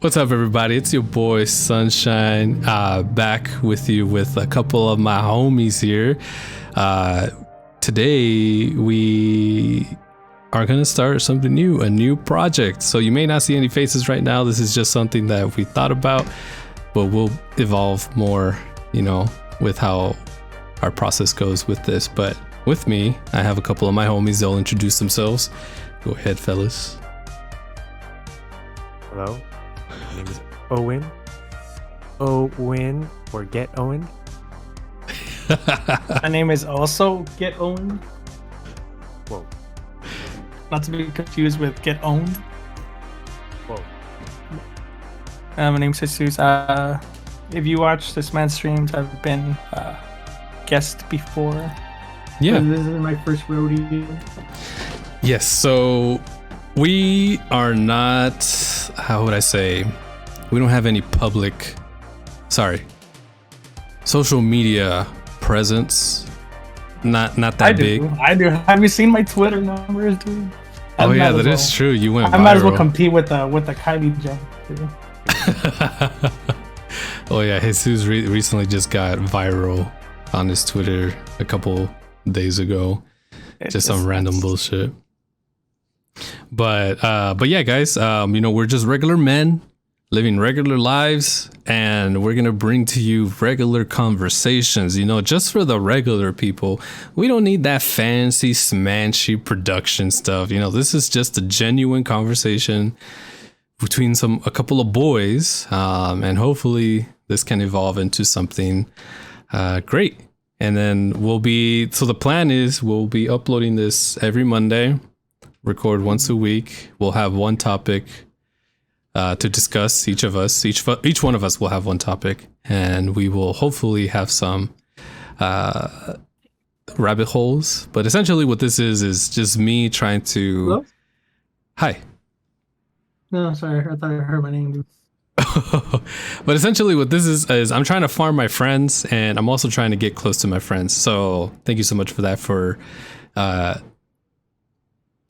What's up, everybody? It's your boy Sunshine, back with you with a couple of my homies here. Today we are gonna start something new, a new project. So you may not see any faces right now. This is just something that we thought about, but we'll evolve more, with how our process goes with this. But with me, I have a couple of my homies. They'll introduce themselves. Go ahead, fellas. Hello, my name is Owen. Owen, or Get Owen. My name is also Get Owned. Whoa. Not to be confused with Get Owned. Whoa. My name's Jesus. If you watch this man's streams, I've been guest before. Yeah. This is my first rodeo. Yes, so we are not, how would I say, we don't have any social media presence. Not that big. I do. Have you seen my Twitter numbers, dude? Oh yeah, that is true. You went viral. I might as well compete with the Kylie Jenner. Oh yeah, Jesus recently just got viral on his Twitter a couple days ago. Just some random bullshit. But yeah, guys, we're just regular men living regular lives, and we're gonna bring to you regular conversations, just for the regular people. We don't need that fancy smanchy production stuff. This is just a genuine conversation between a couple of boys, and hopefully this can evolve into something great. And then the plan is we'll be uploading this every Monday, record once a week. We'll have one topic to discuss. Each one of us will have one topic, and we will hopefully have some rabbit holes. But essentially what this is just me trying to... Hello? Hi. No, sorry. I thought I heard my name. But essentially what this is I'm trying to farm my friends, and I'm also trying to get close to my friends. So thank you so much for that, for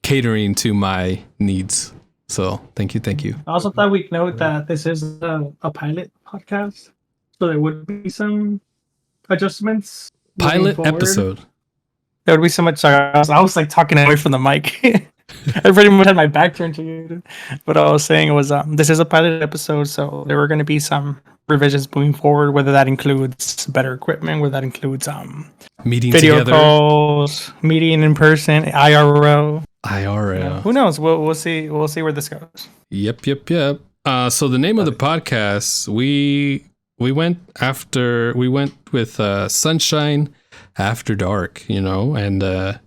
catering to my needs. So thank you. I also thought we'd note that this is a pilot podcast, so there would be some adjustments. Pilot episode. There would be so much. Sorry, I was like talking away from the mic. I pretty much had my back turned to you. What I was saying was, this is a pilot episode, so there were going to be some revisions moving forward. Whether that includes better equipment, whether that includes meeting video together, calls, meeting in person, IRL. Who knows? We'll see. We'll see where this goes. Yep. So the name of the podcast, we went with Sunshine After Dark, and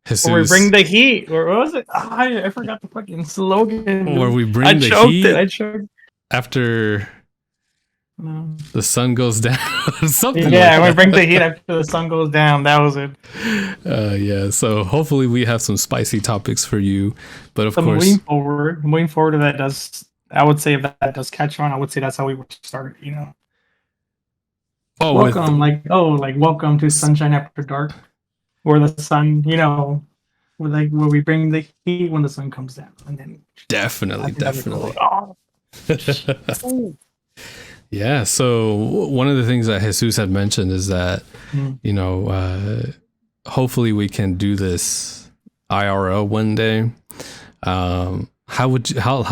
Jesus. Or we bring the heat. Or what was it? I forgot the fucking slogan. Or we bring the heat. I choked. After the sun goes down. Something. Yeah, like we bring the heat after the sun goes down. That was it. Yeah. So hopefully we have some spicy topics for you. But of course, moving forward, if that does, I would say if that does catch on, I would say that's how we would start. Oh, welcome, welcome to Sunshine After Dark. Where the sun, where we bring the heat when the sun comes down, and then definitely. Oh. Yeah. So one of the things that Jesus had mentioned is that hopefully we can do this IRL one day. How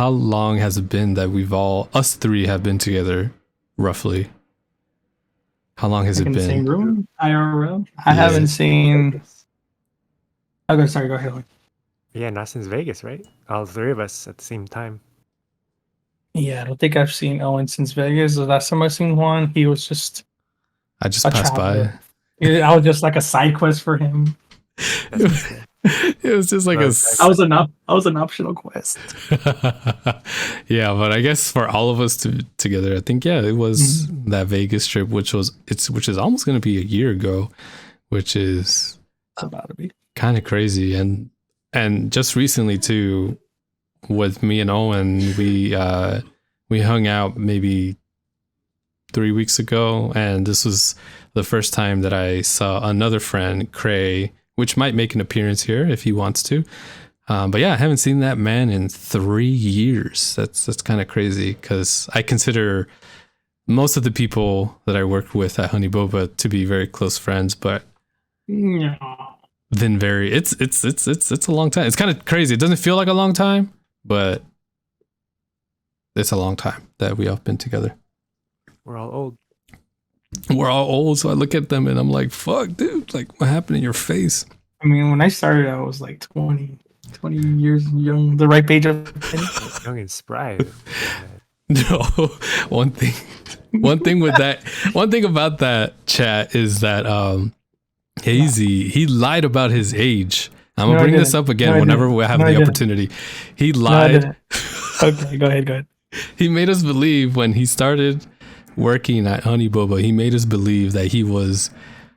long has it been that us three have been together, roughly? How long has it been? In the same room, IRL. I haven't seen. Okay, sorry. Go ahead. Yeah, not since Vegas, right? All three of us at the same time. Yeah, I don't think I've seen Owen since Vegas. The last time I seen Juan, he was just. I just passed by. I was just like a side quest for him. It was just like I was an optional quest. Yeah, but I guess for all of us together, I think it was that Vegas trip, which is almost going to be a year ago, which is about to be kind of crazy. And just recently too, with me and Owen, we hung out maybe 3 weeks ago, and this was the first time that I saw another friend, Cray, which might make an appearance here if he wants to. But yeah, I haven't seen that man in 3 years. That's kind of crazy because I consider most of the people that I worked with at Honey Boba to be very close friends, but Yeah. then it's a long time. It's kind of crazy. It doesn't feel like a long time, but it's a long time that we all been together. We're all old. We're all old, so I look at them and I'm like, fuck, dude, like what happened in your face? I mean, when I started, I was like 20 years young, the ripe age of Young and spry. No, one thing about that chat is that Hazy, he lied about his age. I'm gonna bring this up again whenever we have the opportunity. He lied. Okay, go ahead. He made us believe when he started working at Honey Boba, he made us believe that he was,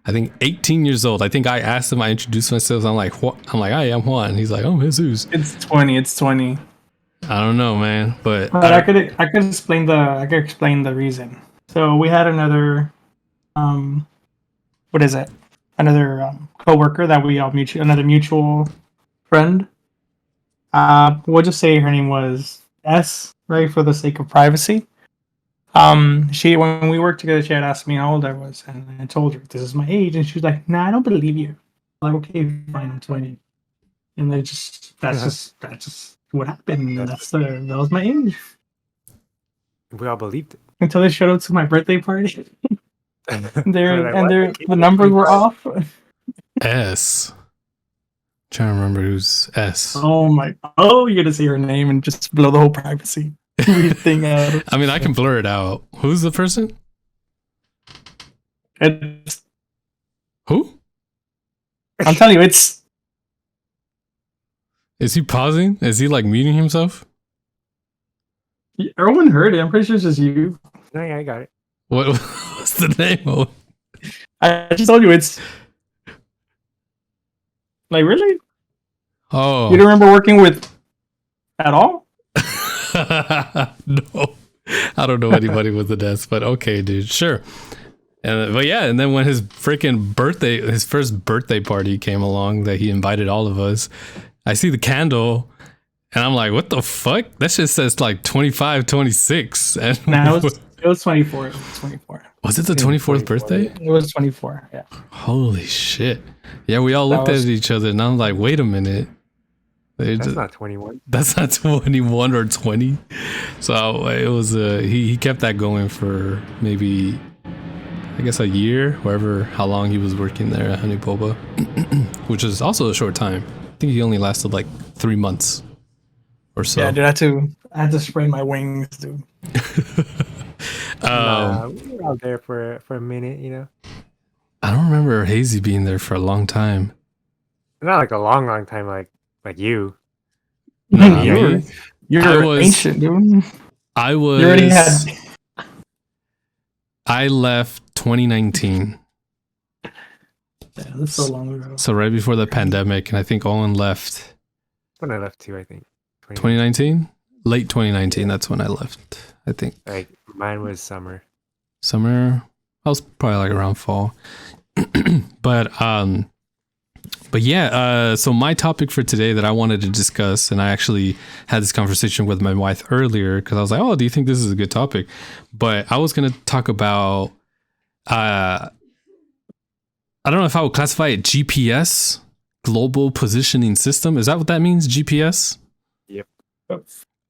I think, 18 years old. I think I asked him, I introduced myself. I'm like, hi, I'm Juan. He's like, oh, Jesus. It's 20. I don't know, man, but I could explain the reason. So we had another, what is it? Another coworker that we all another mutual friend. We'll just say her name was S, right, for the sake of privacy. She, when we worked together, she had asked me how old I was, and I told her this is my age, and she was like, "Nah, I don't believe you." I'm like, okay, fine, I'm 20, and that's just what happened. That was my age. We all believed it Until they showed up to my birthday party. The What? numbers were off. S. Trying to remember who's S. Oh, you're gonna say her name and just blow the whole privacy thing out. I mean, I can blur it out. Who's the person? Who? I'm telling you, it's. Is he pausing? Is he like muting himself? Everyone heard it. I'm pretty sure it's just you. No, yeah, I got it. What's the name of? I just told you it's. Like, really? Oh. You don't remember working with at all? No. I don't know anybody with the desk, but okay, dude. Sure. But yeah, and then when his freaking his first birthday party came along that he invited all of us, I see the candle and I'm like, what the fuck? That shit says like 25, 26. And No, it was 24. It was 24. Was it the 24th birthday? It was 24, yeah. Holy shit. Yeah, we all looked at each other and I'm like, wait a minute. That's not 21. That's not 21 or 20. So it was he kept that going for maybe, I guess, a year, how long he was working there at Honey Boba, which is also a short time. I think he only lasted like 3 months or so. Yeah, dude, I had to spread my wings, dude. We were out there for a minute, you know. I don't remember Hazy being there for a long time. Not like a long time, like you. No, you're ancient, dude. I was. You already had. I left 2019. Yeah, that's so long ago. So right before the pandemic, and I think Owen left. When I left too, I think. 2019? Late 2019. That's when I left. I think. Like mine was summer. I was probably like around fall. But yeah, so my topic for today that I wanted to discuss, and I actually had this conversation with my wife earlier because I was like, oh, do you think this is a good topic? But I was going to talk about, I don't know if I would classify it GPS, Global Positioning System. Is that what that means? GPS? Yep.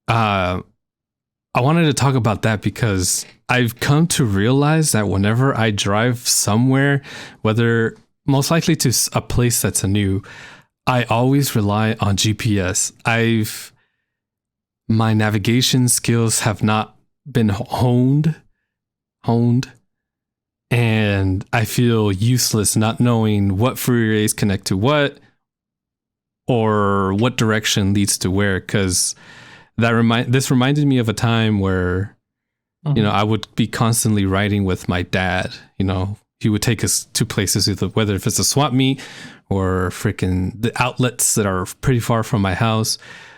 I wanted to talk about that because I've come to realize that whenever I drive somewhere, whether most likely to a place that's new, I always rely on GPS. My navigation skills have not been honed, and I feel useless not knowing what freeways connect to what or what direction leads to where, because this reminded me of a time where I would be constantly riding with my dad. He would take us to places, whether if it's a swap meet or freaking the outlets that are pretty far from my house.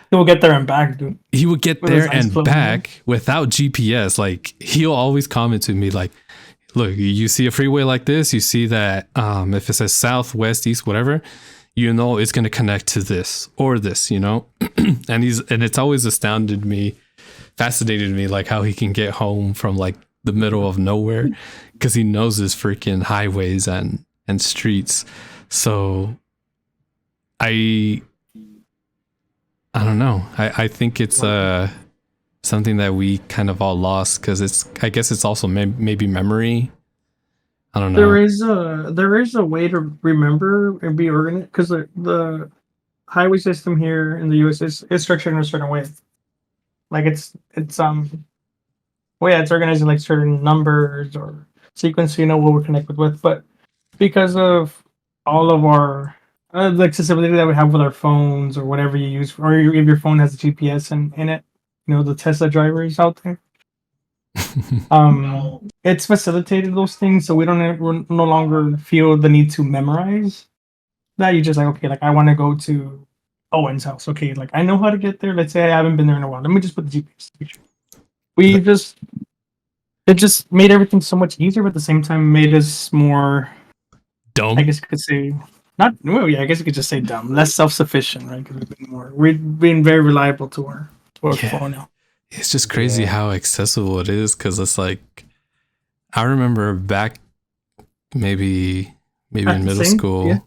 He will get there and back, dude. He would get there and back without GPS. Like, he'll always comment to me like, look, you see a freeway like this, you see that if it says south, west, east, whatever, you know it's gonna connect to this or this, you know. And it's always fascinated me, like how he can get home from like the middle of nowhere because he knows his freaking highways and streets. So I don't know. I think it's something that we kind of all lost because I guess it's also maybe memory. I don't know. There is a way to remember and be organized because the highway system here in the U.S. is structured in a certain way. Like it's well, yeah, it's organized in like certain numbers or sequence, so you know what we're connected with. But because of all of our the accessibility that we have with our phones or whatever you use, or if your phone has a GPS in it, you know, the Tesla drivers out there. It's facilitated those things, so we no longer feel the need to memorize that. You just like, okay, like I want to go to Owen's house. Okay, like I know how to get there. Let's say I haven't been there in a while. Let me just put the GPS. It just made everything so much easier, but at the same time made us more dumb. I guess you could say not. Well, yeah, I guess you could just say dumb, less self-sufficient, right? Because we've been very reliable to our phone now. It's just crazy how accessible it is because it's like I remember back maybe in middle school. Yeah.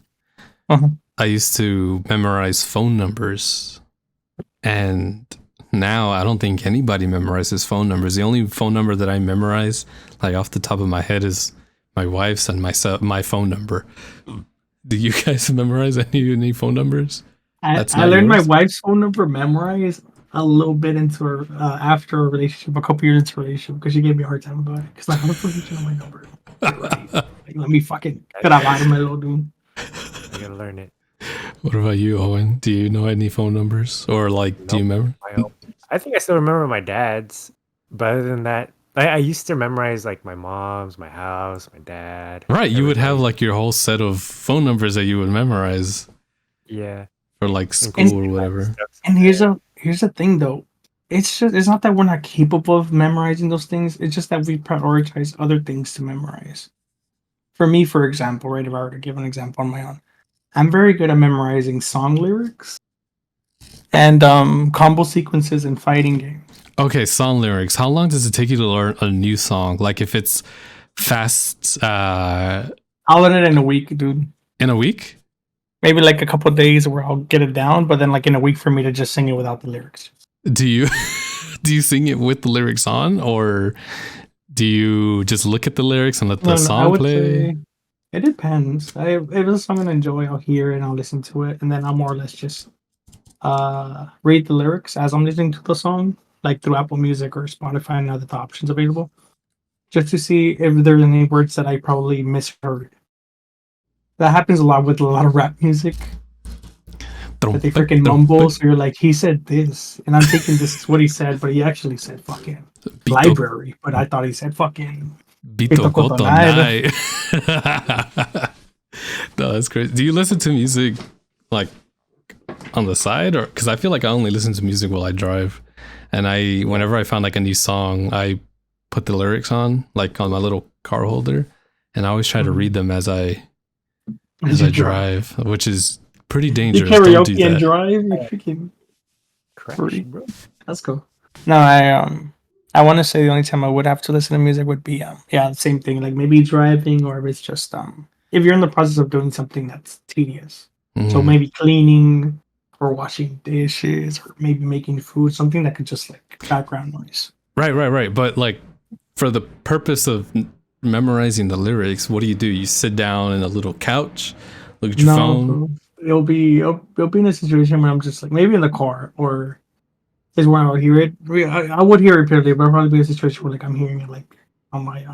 Uh-huh. I used to memorize phone numbers, and now I don't think anybody memorizes phone numbers. The only phone number that I memorize, like off the top of my head, is my wife's and my phone number. Do you guys memorize any phone numbers? I learned my wife's phone number memorized a little bit into her after a relationship, a couple years into a relationship, because she gave me a hard time about it. Because like, how the fuck did you know my number? Like, let me fucking get out of my little dude. I gotta learn it. What about you, Owen? Do you know any phone numbers, or like, do you remember? I think I still remember my dad's, but other than that, I used to memorize like my mom's, my house, my dad. Right, you would have like your whole set of phone numbers that you would memorize. Yeah. For like school or whatever. And here's the thing though. It's not that we're not capable of memorizing those things. It's just that we prioritize other things to memorize. For me, for example, right, if I were to give an example on my own, I'm very good at memorizing song lyrics and combo sequences in fighting games. Okay, song lyrics. How long does it take you to learn a new song? Like if it's fast I'll learn it in a week, dude. In a week? Maybe like a couple of days where I'll get it down, but then like in a week for me to just sing it without the lyrics. Do you sing it with the lyrics on, or do you just look at the lyrics and let the song play? It depends. If it's a song I enjoy, I'll hear it and I'll listen to it, and then I'll more or less just read the lyrics as I'm listening to the song, like through Apple Music or Spotify and other options available, just to see if there's any words that I probably misheard. That happens a lot with a lot of rap music. That they freaking mumble, so you're like, he said this, and I'm thinking this is what he said, but he actually said fucking library, but I thought he said fucking Bito Kotonai. No, that's crazy. Do you listen to music like on the side, or because I feel like I only listen to music while I drive, and whenever I found like a new song, I put the lyrics on like on my little car holder, and I always try to read them as I drive, which is pretty dangerous. You karaoke and drive? You freaking crazy, bro. That's cool. No, I want to say the only time I would have to listen to music would be same thing, like maybe driving, or if it's just if you're in the process of doing something that's tedious. So maybe cleaning or washing dishes or maybe making food, something that could just like background noise. Right. But like for the purpose of memorizing the lyrics, what do? You sit down in a little couch, look at your phone. Bro. It'll be in a situation where I'm just like maybe in the car, or is where I would hear it. I would hear it repeatedly, but I'll probably be in a situation where like I'm hearing it like on my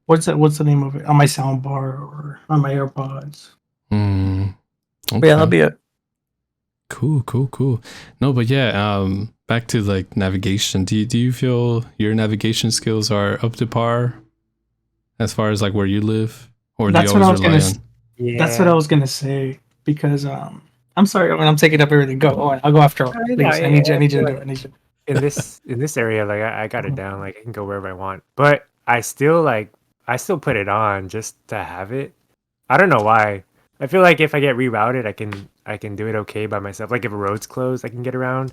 what's the name of it, on my sound bar or on my AirPods. Okay. But yeah, that'll be it. Cool. No, but yeah, back to like navigation. Do you feel your navigation skills are up to par as far as like where you live, or do you always rely on? Yeah. That's what I was gonna say, because I'm sorry when I'm taking up everything. Go. I'll go after. Please, I need you to do it. In this area, like I got it down. Like I can go wherever I want, but I still put it on just to have it. I don't know why. I feel like if I get rerouted, I can do it okay by myself. Like if a road's closed, I can get around.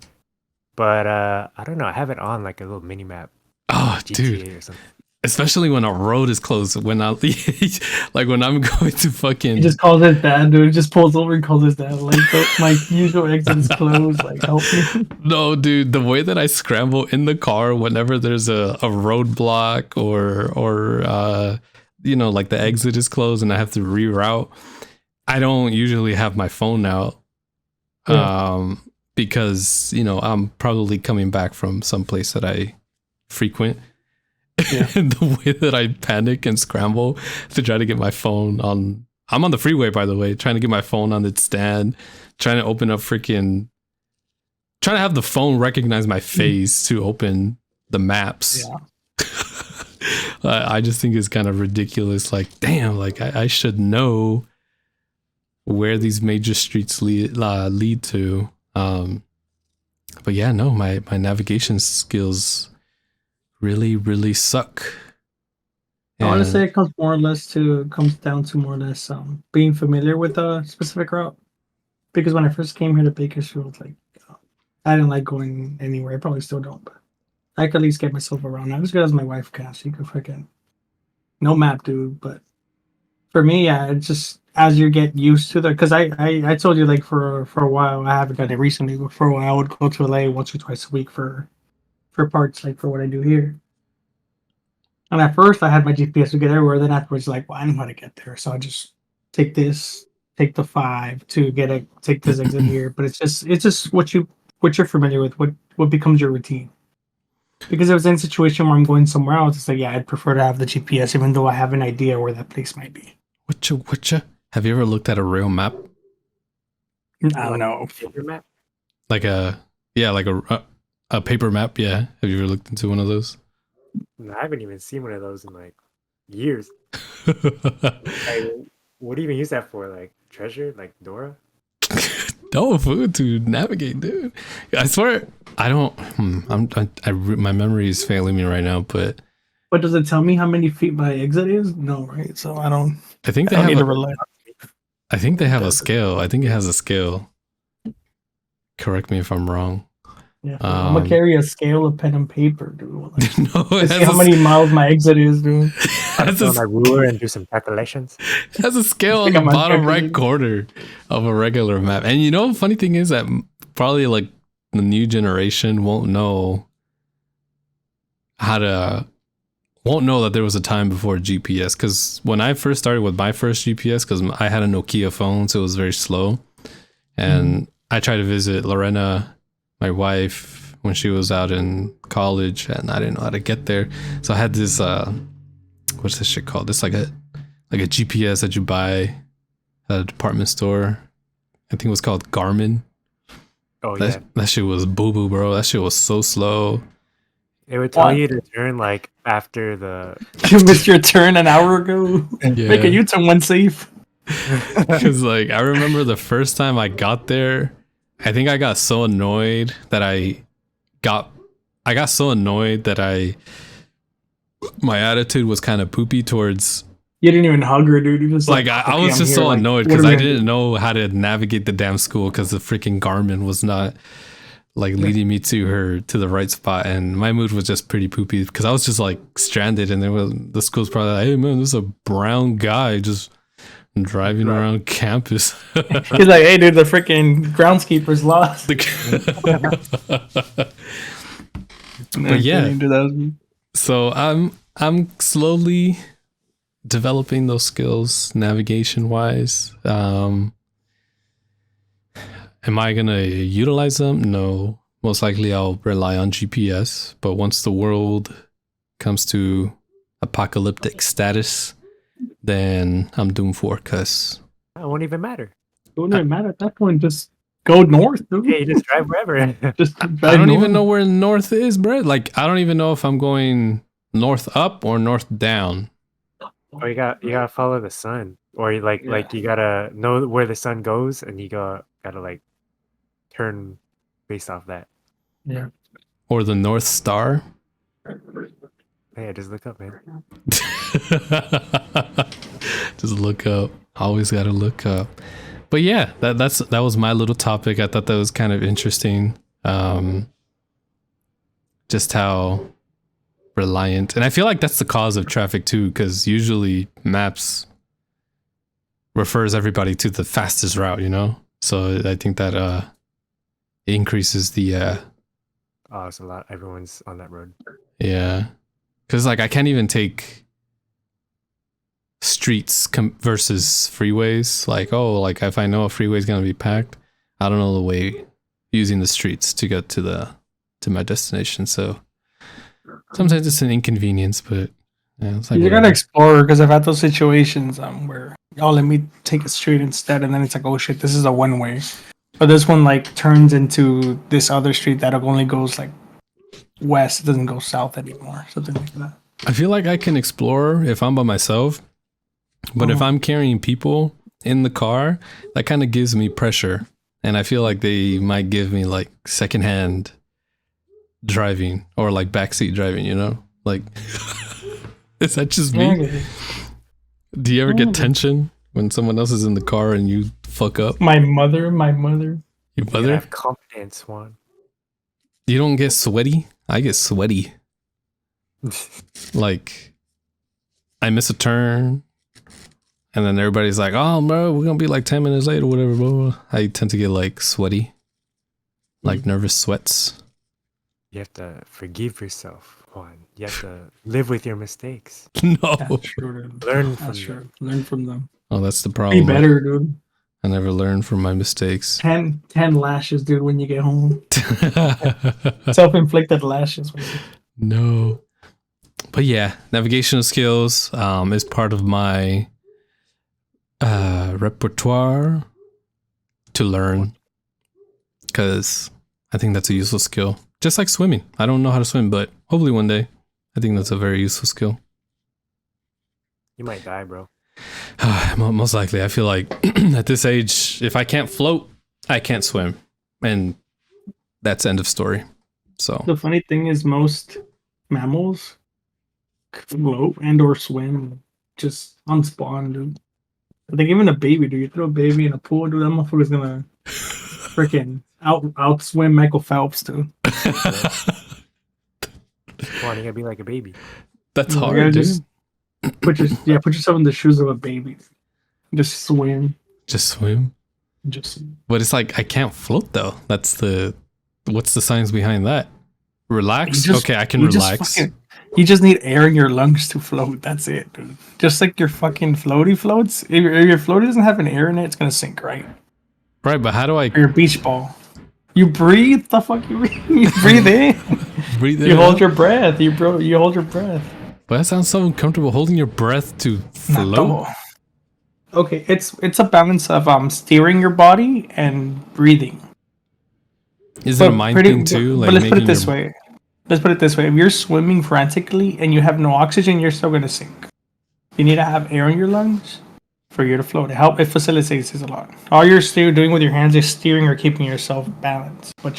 But I don't know. I have it on like a little mini map, Oh, dude. GTA or something. Especially when a road is closed. When I like when I'm going to He fucking just calls his dad, dude. He just pulls over and calls his dad. Like, my usual exit is closed. Like, help me. no, dude. The way that I scramble in the car whenever there's a roadblock or like the exit is closed and I have to reroute. I don't usually have my phone out. Yeah. Because I'm probably coming back from some place that I frequent. Yeah. And the way that I panic and scramble to try to get my phone on. I'm on the freeway, by the way, trying to get my phone on its stand, trying to open up trying to have the phone recognize my face to open the maps. Yeah. I just think it's kind of ridiculous. Like, damn, like I should know where these major streets lead to. But yeah, no, my navigation skills really suck. I want to say it comes down to more or less being familiar with a specific route. Because when I first came here to Bakersfield, like I didn't like going anywhere. I probably still don't, but I could at least get myself around. Not as good as my wife can. She could freaking no map, dude. But for me, yeah, it's just as you get used to because I told you like for a while I haven't done it recently, but for a while I would go to LA once or twice a week for parts like for what I do here. And at first I had my GPS to get everywhere. Then afterwards, like, well, I know how to get there, so I just take the 5 to take this exit here. But it's just what you're familiar with, what becomes your routine. Because if it's in a situation where I'm going somewhere else, it's like, yeah, I'd prefer to have the GPS, even though I have an idea where that place might be. Whatcha? Have you ever looked at a real map? I don't know. Paper map? Like a paper map? Yeah. Have you ever looked into one of those? No, I haven't even seen one of those in like years. Like, what do you even use that for? Like treasure? Like Dora? No, food to navigate, dude. I swear, I don't. My memory is failing me right now, but. But does it tell me how many feet my exit is? No, right? So I don't. I think they I don't have need to rely. I think they have a scale. I think it has a scale. Correct me if I'm wrong. Yeah, I'm gonna carry a scale of pen and paper, dude. Like, no, it see how many miles my exit is, dude. I put on my ruler and do some calculations. It has a scale on the bottom right corner of a regular map. And funny thing is that probably like the new generation won't know that there was a time before GPS. Because when I first started with my first GPS, because I had a Nokia phone, so it was very slow. And I tried to visit Lorena, my wife, when she was out in college, and I didn't know how to get there. So I had this what's this shit called? It's like a GPS that you buy at a department store. I think it was called Garmin. Oh yeah. That shit was boo-boo, bro. That shit was so slow. It would tell you to turn like after the You missed your turn an hour ago. Yeah. Make a U-turn when safe. Because like I remember the first time I got there, I think I got so annoyed that my attitude was kind of poopy towards. You didn't even hug her, dude. You just Like I was just so annoyed because I didn't know how to navigate the damn school because the freaking Garmin was not like leading me to the right spot, and my mood was just pretty poopy because I was just like stranded, and the school's probably like, hey man, this is a brown guy just driving around campus. He's like, hey dude, the freaking groundskeeper's lost. But yeah, so I'm slowly developing those skills navigation wise. Am I gonna utilize them? No. Most likely I'll rely on GPS, but once the world comes to apocalyptic status, then I'm doomed for, cause it won't even matter. It wouldn't even matter at that point. Just go north, dude. Yeah, you just drive wherever. I don't even know where north is, bro. Like I don't even know if I'm going north up or north down. Or you gotta follow the sun, or like you gotta know where the sun goes, and you gotta like turn based off that. Yeah. Or the North Star. Hey, just look up, man. Just look up. Always got to look up. But yeah, that was my little topic. I thought that was kind of interesting. Just how reliant, and I feel like that's the cause of traffic too, because usually maps refers everybody to the fastest route, you know. So I think that increases the Oh, it's a lot. Everyone's on that road. yeah, because like I can't even take streets versus freeways. Like, oh, like if I know a freeway is gonna be packed, I don't know the way using the streets to get to my destination. So sometimes it's an inconvenience, but yeah, it's like You gotta explore, because I've had those situations where, oh, let me take a street instead, and then it's like, oh shit, this is a one way, but this one like turns into this other street that only goes like west, it doesn't go south anymore, something like that. I feel like I can explore if I'm by myself, but if I'm carrying people in the car, that kind of gives me pressure, and I feel like they might give me like secondhand driving or like backseat driving, you know? Like, is that just me? Do you ever get tension when someone else is in the car and you fuck up? My mother. Your You gotta mother? have confidence, Juan. You don't get sweaty? I get sweaty. Like, I miss a turn, and then everybody's like, oh, bro, we're gonna be like 10 minutes late or whatever, blah, blah. I tend to get like sweaty, like nervous sweats. You have to forgive yourself, Juan. You have to live with your mistakes. No. That's true, dude. Learn That's from true. them. Learn from them. Oh, that's the Be problem. better, dude. I never learn from my mistakes. 10 lashes, dude, when you get home. Self-inflicted lashes. No. But yeah, navigational skills is part of my repertoire to learn, because I think that's a useful skill. Just like swimming. I don't know how to swim, but hopefully one day. I think that's a very useful skill. You might die, bro. Most likely. I feel like at this age, if I can't float, I can't swim. And that's end of story. So The funny thing is, most mammals float and or swim just on spawn, dude. I think even a baby, dude. You throw a baby in a pool, dude, that motherfucker's gonna freaking outswim Michael Phelps, dude. Juan, you gotta be like a baby. that's You hard, gotta dude. just put yourself in the shoes of a baby. Just swim. Just swim. Just But it's like I can't float though. What's the science behind that? Relax? Okay, I can relax. You just need air in your lungs to float. That's it, dude. Just like your fucking floaty floats. If your floaty doesn't have an air in it, it's gonna sink, right? Right, but how do I Or your beach ball. You breathe. The fuck you breathe? You breathe in. breathe You hold your breath. You hold your breath. But that sounds so uncomfortable, holding your breath to float. Okay, it's a balance of steering your body and breathing. Is it a mind thing too? But let's put it this way. Let's put it this way. If you're swimming frantically and you have no oxygen, you're still gonna sink. You need to have air in your lungs for you to float. It facilitates this a lot. All you're still doing with your hands is steering or keeping yourself balanced. But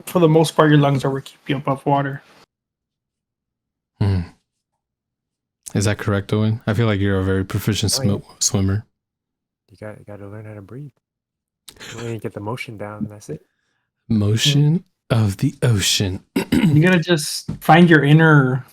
for the most part, your lungs are what keep you above water. Is that correct, Owen? I feel like you're a very proficient swimmer. You gotta learn how to breathe. When you get the motion down, that's it. Motion of the ocean. You gotta just find your inner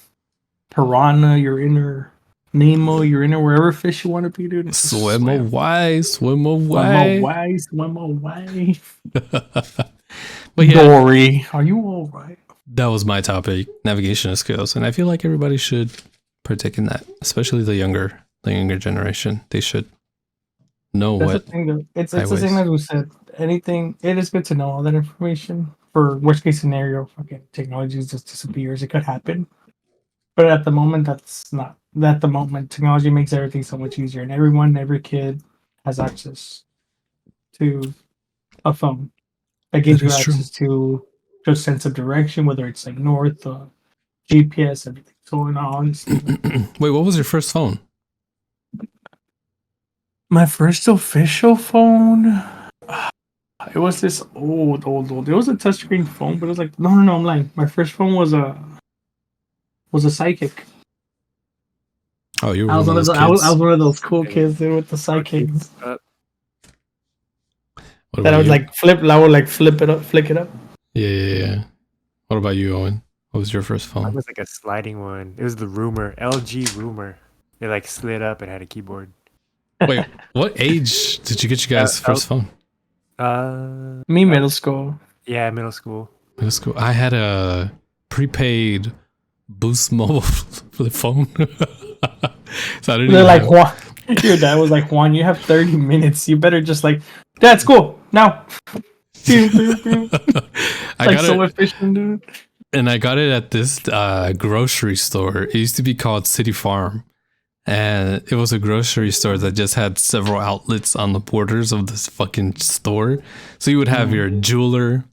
piranha, your inner Nemo, your inner wherever fish you want to be, dude. Swim away, swim Swim away. swim away. But yeah, Dory, are you all right? that was my topic, navigational skills, and I feel like everybody should partake in that, especially the younger generation. They should know That's what. the thing, though. It's the highways. same as we said. Anything, it is good to know all that information. For worst case scenario, fucking technology just disappears. It could happen, but at the moment, that's not. At the moment, technology makes everything so much easier, and every kid has access to a phone. That gives That you is true. access to just sense of direction, whether it's like north, GPS, everything. So in all honesty, Wait, what was your first phone? my first official phone. It was this old. It was a touchscreen phone, but it was like no, I'm lying. My first phone was a Psychic. Oh, you were I was one one of of those the, I was, kids. I was one of those cool kids dude, with the sidekicks What that I about would you? like flip. I would like flip it up, flick it up. Yeah. What about you, Owen? What was your first Mine phone? was like a sliding one. It was the Rumor, LG Rumor. It like slid up and had a keyboard. Wait, what age did you get your guys' L- first phone? Me middle school. Yeah, middle school. Middle school. I had a prepaid Boost Mobile flip phone. So I didn't They're even like have. Juan. Your dad was like, Juan, you have 30 minutes. You better just like, Dad, school now. Pew, pew, pew. I Like got so it, efficient, dude. and I got it at this grocery store. It used to be called City Farm, and it was a grocery store that just had several outlets on the borders of this fucking store. So you would have your jeweler,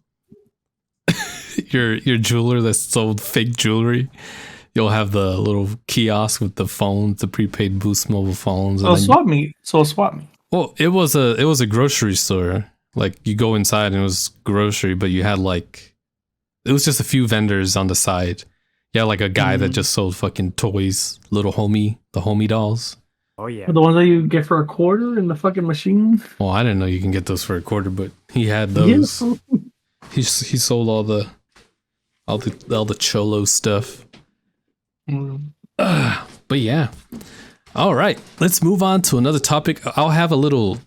your jeweler that sold fake jewelry. You'll have the little kiosk with the phones, the prepaid Boost mobile phones. So And then swap me. So swap me. well, it was a grocery store. Like you go inside and it was grocery, but you had like it was just a few vendors on the side. You had like a guy that just sold fucking toys, the homie dolls. Oh yeah. The ones that you get for a quarter in the fucking machine. Well, I didn't know you can get those for a quarter, but he had those. Yeah. He sold all the cholo stuff. But yeah. All right, let's move on to another topic. I'll have a little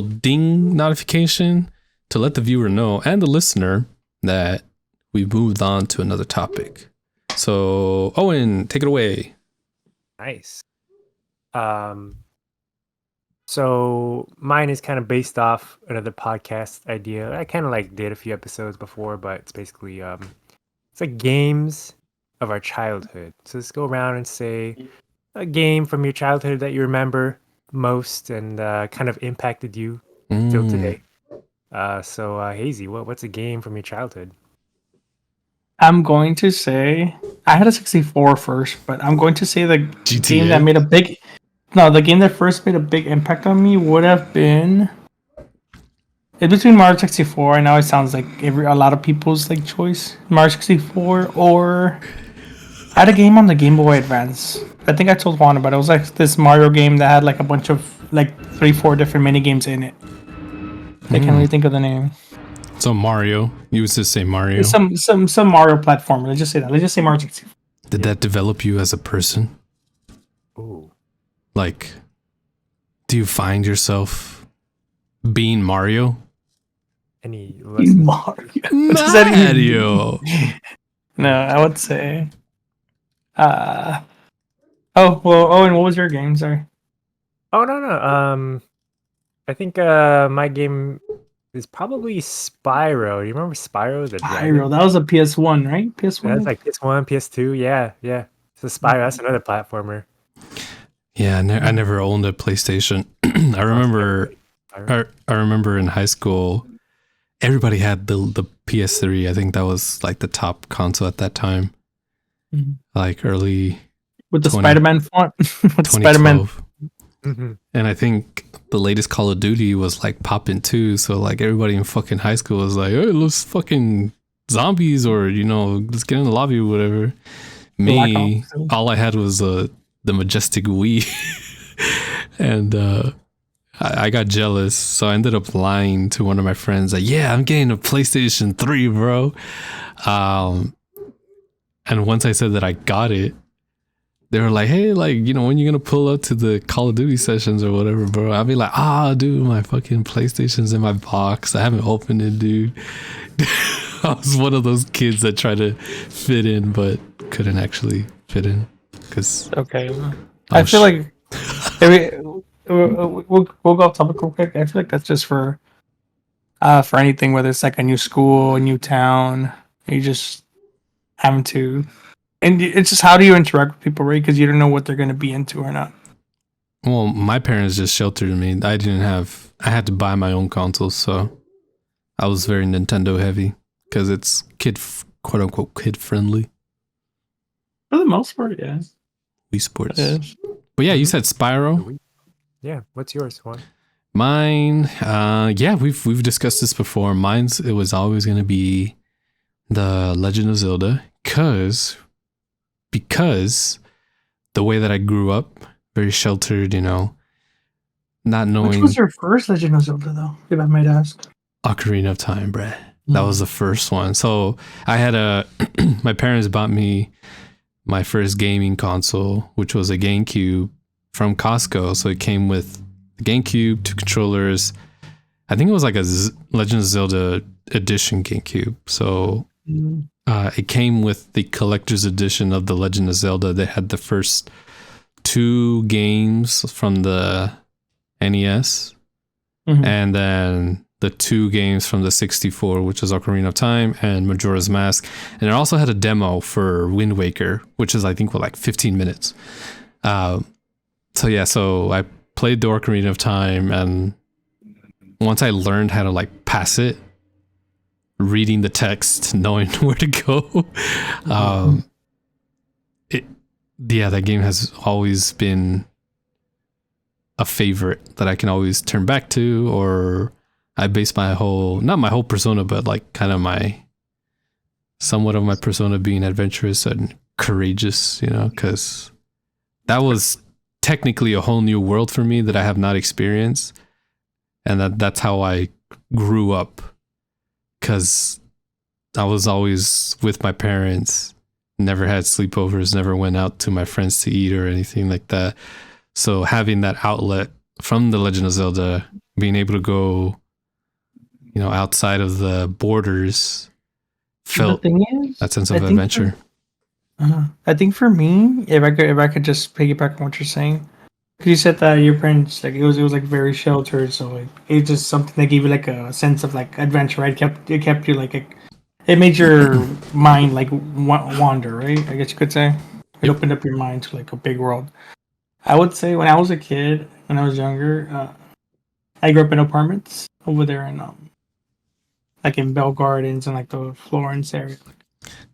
ding notification to let the viewer know and the listener that we've moved on to another topic. So, Owen, take it away. Nice. So mine is kind of based off another podcast idea. I kind of like did a few episodes before, but it's basically it's like games of our childhood. So let's go around and say a game from your childhood that you remember most and kind of impacted you till today. So Hazy, what's a game from your childhood? I'm going to say I had a 64 first, but I'm going to say the GTA? game that the game that first made a big impact on me would have been it's between Mario 64. I know it sounds like a lot of people's like choice, Mario 64, or I had a game on the Game Boy Advance. I think I told Juan about it. It was like this Mario game that had like a bunch of like 3-4 different mini games in it. I can't really think of the name. So Mario, you would just say Mario. Some Mario platformer. Let's just say that. Let's just say Mario 64. Did that develop you as a person? Ooh. Like, do you find yourself being Mario? Any lessons? Mario. Does that even- Mario. No, I would say. Oh well, Owen, what was your game? Sorry. Oh no. I think my game is probably Spyro. You remember Spyro the Pyro. Dragon? That was a PS1, right? PS1. That's like PS1, PS2. Yeah. So Spyro, that's another platformer. Yeah, I never owned a PlayStation. I remember I remember in high school, everybody had the PS3. I think that was like the top console at that time. Mhm. Like early With the 20 Spider-Man font. With Spider-Man. 2012. Mhm. And I think the latest Call of Duty was like popping too. So like everybody in fucking high school was like, hey, let's fucking zombies or, let's get in the lobby or whatever. Me, all I had was the majestic Wii. And I got jealous. So I ended up lying to one of my friends like, yeah, I'm getting a PlayStation 3, bro. And once I said that I got it, they were like, hey, like, when you gonna pull up to the Call of Duty sessions or whatever, bro? I'll be like, dude, my fucking PlayStation's in my box. I haven't opened it, dude. I was one of those kids that tried to fit in, but couldn't actually fit in. Okay. I feel like we'll go off topic real quick. I feel like that's just for anything, whether it's like a new school, a new town, you just having to. And it's just how do you interact with people, right? Because you don't know what they're going to be into or not. Well, my parents just sheltered me. I had to buy my own consoles, so I was very Nintendo heavy because it's quote unquote kid friendly. For the most part, yeah. Wii Sports. But yeah, you said Spyro. Yeah, what's yours, Juan? Mine, yeah, we've discussed this before. It was always going to be The Legend of Zelda because the way that I grew up, very sheltered, not Which knowing was your first Legend of Zelda, though, if I might ask? Ocarina of Time, bruh. That was the first one. So I had my parents bought me my first gaming console, which was a GameCube from Costco. So it came with the GameCube, 2 controllers. I think it was like a Legend of Zelda edition GameCube. So it came with the collector's edition of the Legend of Zelda. They had the first 2 games from the NES, and then the 2 games from the 64, which is Ocarina of Time and Majora's Mask. And it also had a demo for Wind Waker, which is, I think, like 15 minutes. So I played the Ocarina of Time, and once I learned how to like pass it, reading the text, knowing where to go, that game has always been a favorite that I can always turn back to, or I base not my whole persona, but like kind of somewhat of my persona being adventurous and courageous, because that was technically a whole new world for me that I have not experienced. And that's how I grew up, because I was always with my parents, never had sleepovers, never went out to my friends to eat or anything like that. So having that outlet from The Legend of Zelda, being able to go, outside of the borders, felt that sense of adventure. I think for me, if I could just piggyback on what you're saying, because you said that your parents, like, it was like very sheltered, so like it's just something that gave you like a sense of like adventure, right? It kept you like it made your mind like wander, right? I guess you could say it opened up your mind to like a big world. I would say when I was a kid, when I was younger, I grew up in apartments over there in like in Bell Gardens and like the Florence area,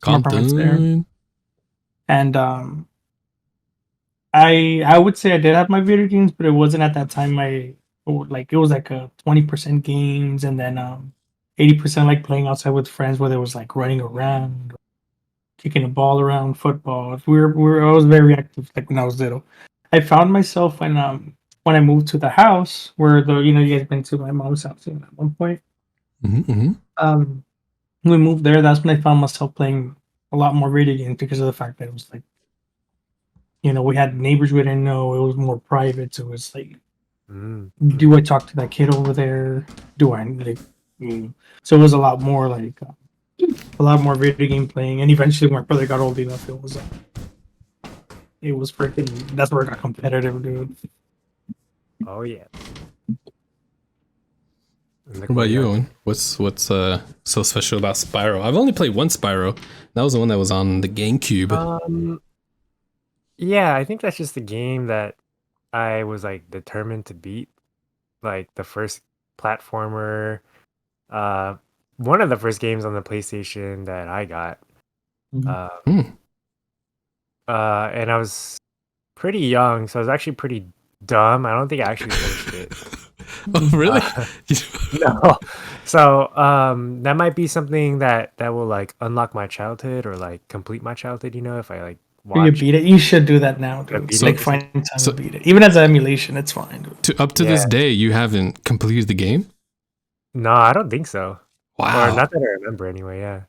apartments there. And I would say I did have my video games, but it wasn't at that time. It was like a 20% games, and then 80% like playing outside with friends, where there was like running around, kicking a ball around, football. I was very active like when I was little. I found myself when I moved to the house where you guys been to my mom's house at one point. When we moved there, that's when I found myself playing a lot more video games, because of the fact that it was like, we had neighbors we didn't know. It was more private, so it was like, do I talk to that kid over there? Do I like? So it was a lot more like a lot more video game playing, and eventually when my brother got old enough, it was freaking. That's where it got competitive, dude. Oh yeah. What about you, Owen? What's so special about Spyro? I've only played one Spyro. That was the one that was on the GameCube. Yeah, I think that's just the game that I was like determined to beat. Like the first platformer, one of the first games on the PlayStation that I got. And I was pretty young, so I was actually pretty dumb. I don't think I actually finished it. Oh, really? No. So that might be something that will like unlock my childhood or like complete my childhood, if I like watch. You beat it. You should do that now, dude. Find time to beat it. Even as an emulation, it's fine, dude. Up to this day, you haven't completed the game? No, I don't think so. Wow. Or not that I remember anyway, yeah.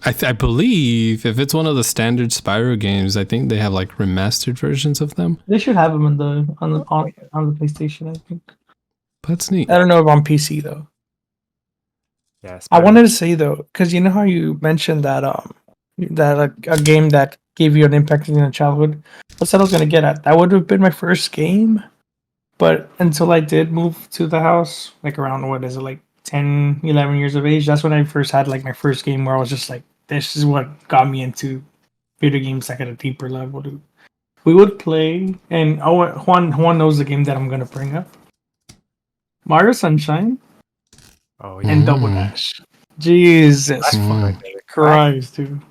I believe if it's one of the standard Spyro games, I think they have like remastered versions of them. They should have them on the PlayStation, I think. That's neat. I don't know if on PC though. Yeah. Spyro. I wanted to say though, because you know how you mentioned that a game that gave you an impact in your childhood. That's what I was gonna get at. That would have been my first game, but until I did move to the house, like around 10, 11 years of age, that's when I first had like my first game where I was just like, this is what got me into video games like at a deeper level, dude. We would play, and Juan knows the game that I'm gonna bring up. Mario Sunshine. Oh yeah. And Double Dash. Jesus Christ, dude.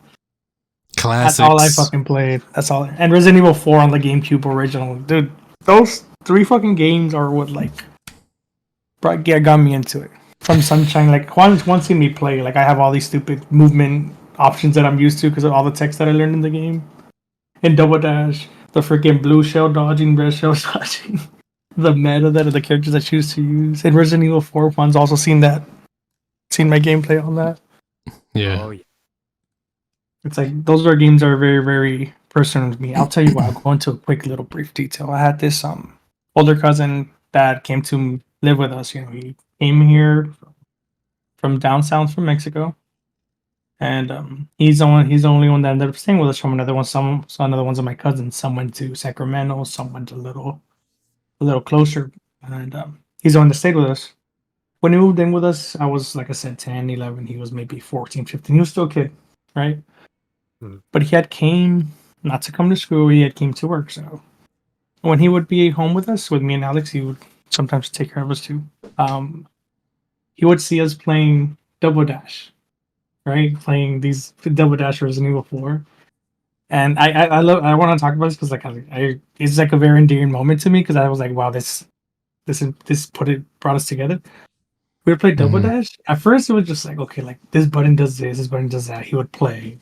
Classics. That's all I fucking played. That's all. And Resident Evil 4 on the GameCube original. Dude, those 3 fucking games are what got me into it. From Sunshine, like once seen me play, like I have all these stupid movement options that I'm used to because of all the text that I learned in the game. And Double Dash, the freaking blue shell dodging, red shell dodging, the meta that are the characters I choose to use. In Resident Evil 4, Juan's also seen my gameplay on that. Yeah. Oh yeah. It's like those are games that are very, very personal to me. I'll tell you what, I'll go into a quick little brief detail. I had this older cousin that came to live with us. You know, he came here from down south from Mexico. And he's the only one that ended up staying with us from another one. Some another ones of my cousins. Some went to Sacramento, some went a little closer. And he's the one that stayed with us. When he moved in with us, I was, like I said, 10, 11. He was maybe 14, 15. He was still a kid, right? But he had came not to come to school. He had came to work. So when he would be home with us, with me and Alex, he would sometimes take care of us too. He would see us playing Double Dash, right? Playing these Double Dash Resident Evil 4. And I want to talk about this because it's like a very endearing moment to me because I was like, wow, this brought us together. We would play Double Dash. At first, it was just like, okay, like this button does this button does that. He would play.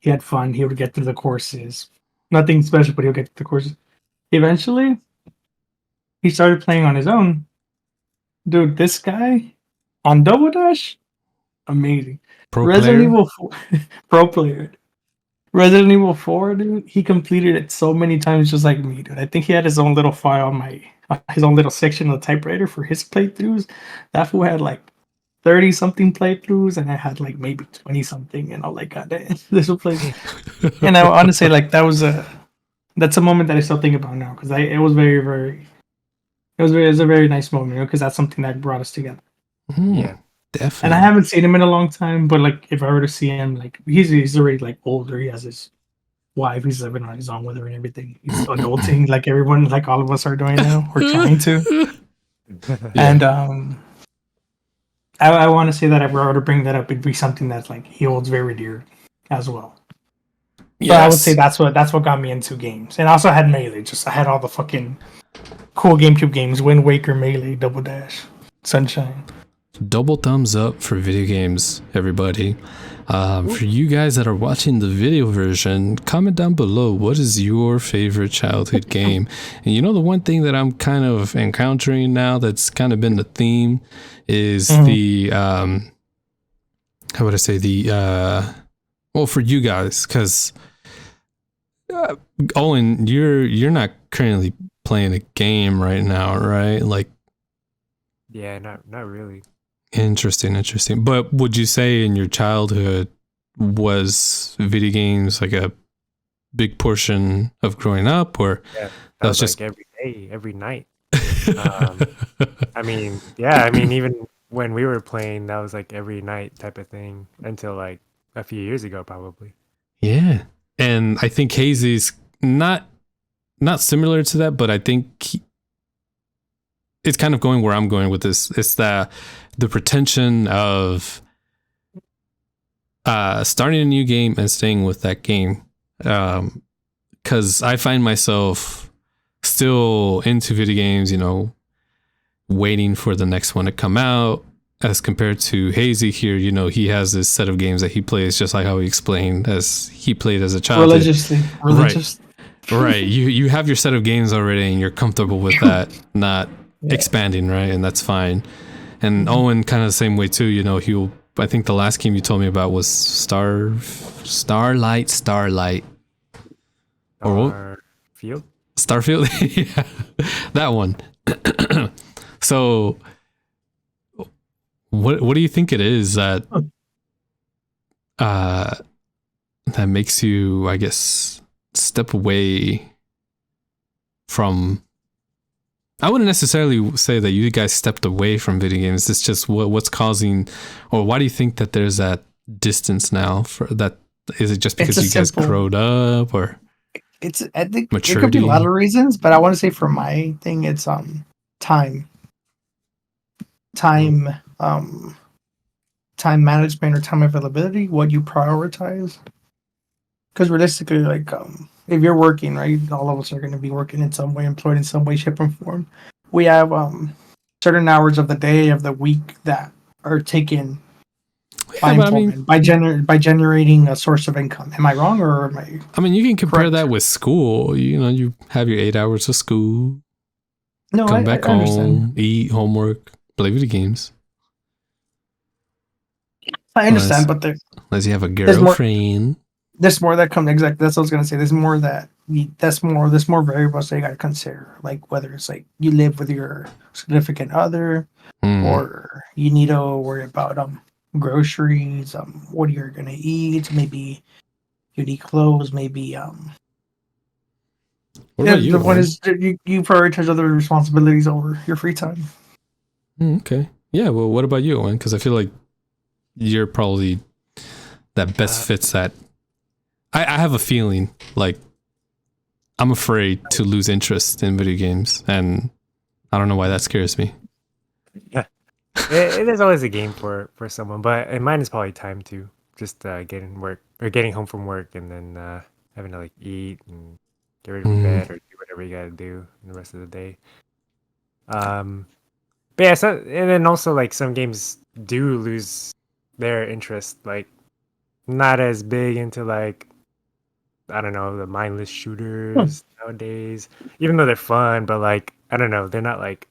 He had fun. He would get through the courses. Nothing special, but he would get through the courses. Eventually, he started playing on his own. Dude, this guy on Double Dash, amazing. Resident Evil 4, pro player. Resident Evil 4, dude, he completed it so many times just like me, dude. I think he had his own little file on his own little section of the typewriter for his playthroughs. That fool had like 30 something playthroughs, and I had like maybe 20 something, and I'm like, God damn, this will play. And I honestly, like, that's a moment that I still think about now because it was a very nice moment, because that's something that brought us together. Yeah, definitely. And I haven't seen him in a long time, but like if I were to see him, like he's already like older. He has his wife. He's living on his own with her and everything. He's adulting like everyone, like all of us are doing now. We're trying to. And I want to say that if I were to bring that up, it'd be something that's like he holds very dear as well. Yes. So I would say that's what got me into games. And I also had Melee. I had all the fucking cool GameCube games: Wind Waker, Melee, Double Dash, Sunshine. Double thumbs up for video games, everybody. For you guys that are watching the video version, comment down below, what is your favorite childhood game? And you know, the one thing that I'm kind of encountering now that's kind of been the theme is the how would I say, well, for you guys, because Owen, you're not currently playing a game right now, right? Like, yeah, not really. Interesting. But would you say in your childhood was video games like a big portion of growing up, or that was just like every day, every night? I mean, even when we were playing, that was like every night type of thing until like a few years ago, probably. Yeah, and I think Hazy's not similar to that, but I think it's kind of going where I'm going with this. It's the pretension of starting a new game and staying with that game. Because I find myself still into video games, you know, waiting for the next one to come out, as compared to Hazy here. You know, he has this set of games that he plays just like how he explained as he played as a child. Religiously. Right. You have your set of games already and you're comfortable with that, not expanding, right? And that's fine. And Owen kind of the same way too. You know, I think the last game you told me about was Starlight. Or what? Starfield? Yeah, that one. So what do you think it is that makes you, I guess, step away from... I wouldn't necessarily say that you guys stepped away from video games. It's just what's causing, or why do you think that there's that distance now? For that, is it just because you guys growed up, or I think maturity? There could be a lot of reasons, but I want to say for my thing, it's time management or time availability. What you prioritize. Because realistically, like, if you're working, right, all of us are going to be working in some way, employed in some way, shape, and form. We have certain hours of the day, of the week, that are taken by Yeah, but employment, by generating a source of income. Am I wrong or am I? I mean, you can compare Correct. that with school. You have your 8 hours of school, No, come back I understand. home, eat, homework, play video games. I Unless, understand, but unless you have a there's more. girlfriend. There's more that comes. Exactly. That's what I was gonna say. There's more that. That's more. There's more variables that you gotta consider. Like whether it's like you live with your significant other, Mm. or you need to worry about groceries, what you're gonna eat, maybe you need clothes, maybe What yeah, about you, the one Owen? is you prioritize other responsibilities over your free time. Okay. Yeah, well, what about you, Owen? Because I feel like you're probably that best fits that. I have a feeling like I'm afraid to lose interest in video games, and I don't know why that scares me. It is always a game for someone, but and mine is probably time too. Just getting home from work and then having to like eat and get ready for Mm. bed or do whatever you gotta do in the rest of the day. But yeah, and then also like some games do lose their interest, like not as big into like I don't know the mindless shooters nowadays, even though they're fun, but like I don't know, they're not like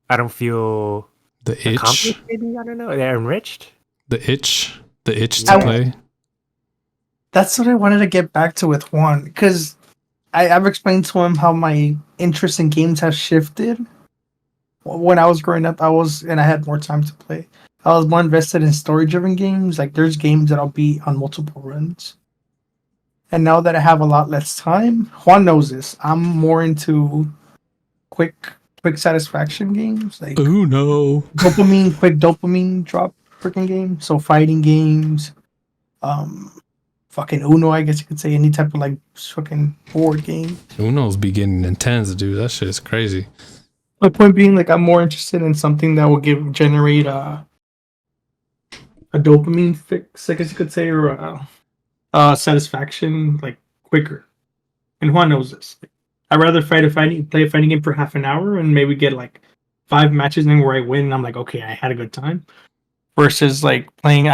I don't feel The itch, accomplished. Maybe I don't know. They're enriched. the itch to Yeah. play. That's what I wanted to get back to with Juan, because I've explained to him how my interest in games has shifted. When I was growing up, I had more time to play. I was more invested in story-driven games. Like there's games that I'll beat on multiple runs. And now that I have a lot less time, Juan knows this. I'm more into quick satisfaction games, like Oh no. quick dopamine drop freaking games. So fighting games, um, fucking Uno, I guess you could say, any type of like fucking board game. Uno's be getting intense, dude. That shit is crazy. My point being, like, I'm more interested in something that will generate a dopamine fix, I guess you could say, or satisfaction like quicker. And Juan knows this. I'd rather play a fighting game for half an hour and maybe get like 5 matches in where I win. And I'm like, okay, I had a good time. Versus like playing.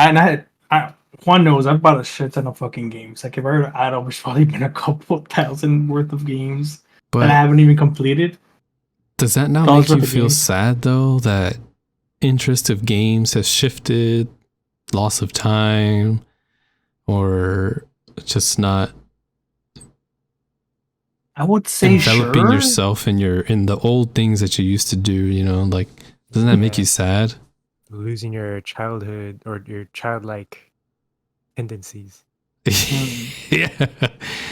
Juan knows I've bought a shit ton of fucking games. Like if I were to add up, there's probably been a couple thousand worth of games that I But haven't even completed. does that not Dollars make you worth of feel games. sad though that interest of games has shifted, loss of time, or just not I would say enveloping sure. yourself in the old things that you used to do, like doesn't that make you sad? Losing your childhood or your childlike tendencies. Yeah.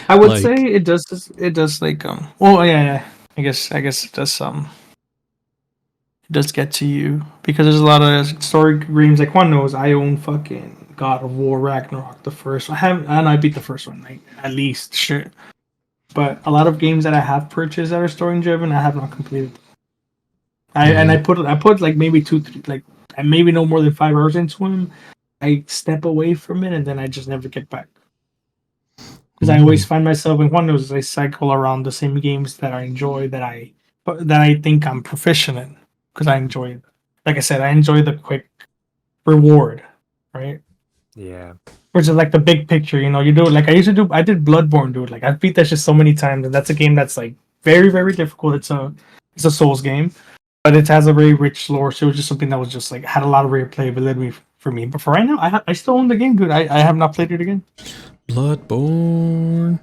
I would Like, say it does. It does like Well, yeah. I guess it does It does get to you because there's a lot of story games. Like Juan knows, I own fucking God of War Ragnarok, the first. I have, and I beat the first one, like at least shit. But a lot of games that I have purchased that are story driven, I have not completed. I put like maybe 2, 3, like maybe no more than 5 hours into them. I step away from it and then I just never get back. Because I always find myself in one of those, I cycle around the same games that I enjoy, that I think I'm proficient in, because I enjoy it. Like I said, I enjoy the quick reward, right? Yeah. Which is like the big picture, you do it like I used to do. I did Bloodborne, dude. Like I've beat that shit so many times, and that's a game that's like very, very difficult. It's a Souls game, but it has a very rich lore. So it was just something that was just like had a lot of replayability for me. But for right now, I still own the game, dude. I have not played it again. Bloodborne.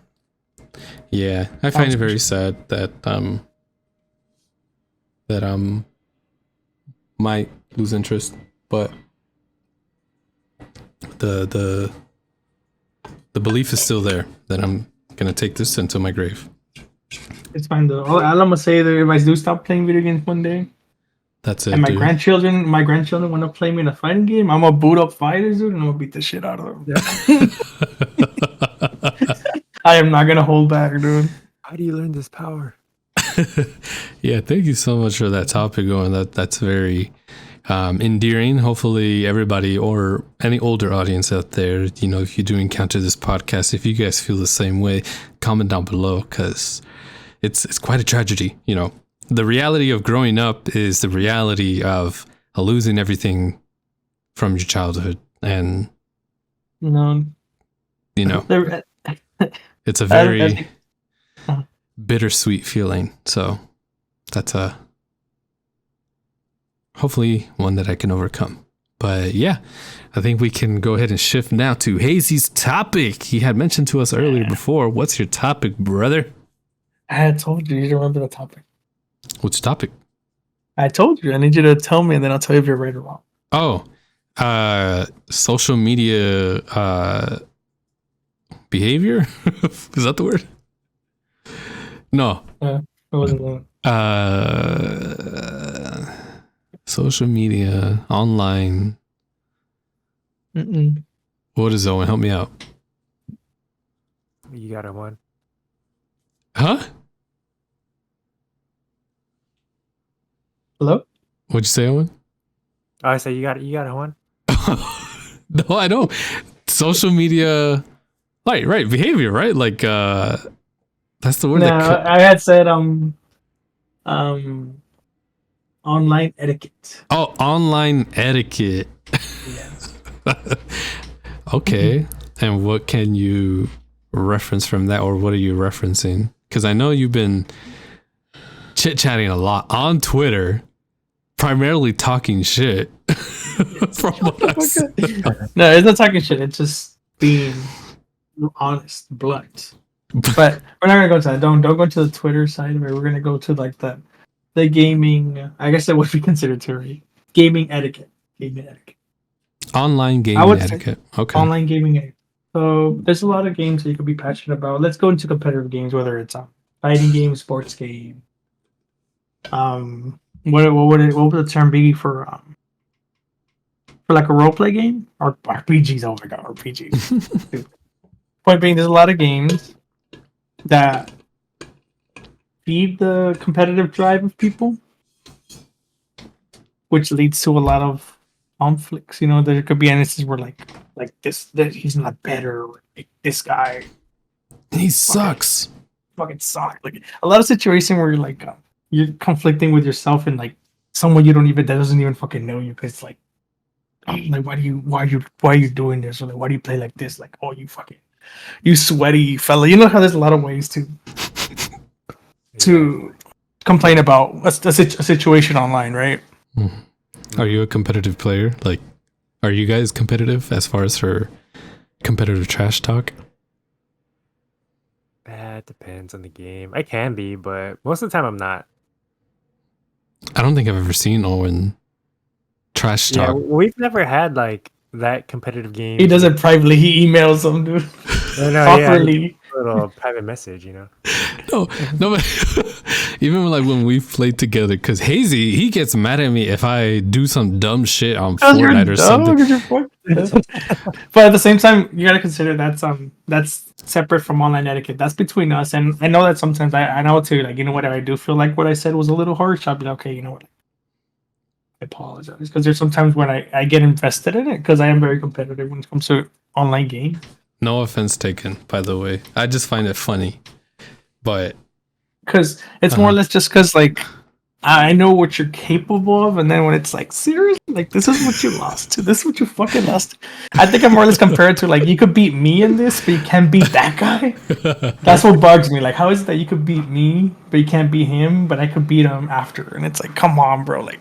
Yeah, I find it very sad that might lose interest, but the belief is still there that I'm gonna take this into my grave. It's fine though. All I'm gonna say that if I do stop playing video games one day, That's it, and my dude. grandchildren want to play me in a fighting game, I'm gonna boot up fighters, dude, and I'm gonna beat the shit out of them. I am not gonna hold back, dude. How do you learn this power? Yeah, thank you so much for that topic, Owen. That's very endearing. Hopefully everybody or any older audience out there, if you do encounter this podcast, if you guys feel the same way, comment down below, because it's quite a tragedy. The reality of growing up is the reality of losing everything from your childhood, and No, you know there- it's a I very think- bittersweet feeling. So that's a hopefully one that I can overcome. But yeah, I think we can go ahead and shift now to Hazy's topic. He had mentioned to us earlier before. What's your topic, brother? I had told you. You don't remember the topic. What's your topic? I told you. I need you to tell me, and then I'll tell you if you're right or wrong. Oh, social media behavior? Is that the word? No. It wasn't Social media, online. Mm-mm. What is Owen? Help me out. You got a one. Huh? Hello? What'd you say, Owen? Oh, I say you got a one. No, I know. Social media, right, behavior, right? Like, that's the word. No, I had said online etiquette. Oh, online etiquette. Yes. Okay. And what can you reference from that, or what are you referencing? Because I know you've been chit-chatting a lot on Twitter, primarily talking shit. From what I see. No, it's not talking shit. It's just being honest, blunt. But we're not gonna go to that. Don't go to the Twitter side of it. We're gonna go to like the gaming. I guess that would be considered theory. Gaming etiquette. Gaming etiquette. Online I gaming would say etiquette. Okay. Online gaming etiquette. So there's a lot of games that you could be passionate about. Let's go into competitive games, whether it's a fighting game, sports game. What would the term be for like a role play game or RPGs? Oh my god, RPGs. Point being, there's a lot of games that feed the competitive drive of people, which leads to a lot of conflicts. You know, there could be instances where like this he's not better. Like, this guy He sucks. fucking sucks. Like a lot of situations where you're conflicting with yourself and like someone you don't even that doesn't even fucking know you because like. Like why are you doing this? Or like why do you play like this? Like you sweaty fella. You know how there's a lot of ways to complain about a situation online, right? Are you a competitive player? Like, are you guys competitive as far as for competitive trash talk? That depends on the game. I can be, but most of the time I'm not. I don't think I've ever seen Owen trash Yeah, talk. we've never had like that competitive game. He does it privately. He emails them, dude. No, yeah, I mean, Awkwardly. a little private message, you know. No, but even like when we played together, because Hazy, he gets mad at me if I do some dumb shit on Fortnite or something. But at the same time, you gotta consider that's separate from online etiquette. That's between us, and I know that sometimes I know too. Like, you know what? If I do feel like what I said was a little harsh, I'll be like, okay, you know what? I apologize, because there's sometimes when I get invested in it because I am very competitive when it comes to online games. No offense taken, by the way. I just find it funny, but Because it's more or less just because like I know what you're capable of, and then when it's like seriously, like this is what you lost to, this is what you fucking lost to. I think I'm more or less compared to like you could beat me in this, but you can't beat that guy. That's what bugs me. Like, how is it that you could beat me, but you can't beat him, but I could beat him after? And it's like, come on, bro. Like,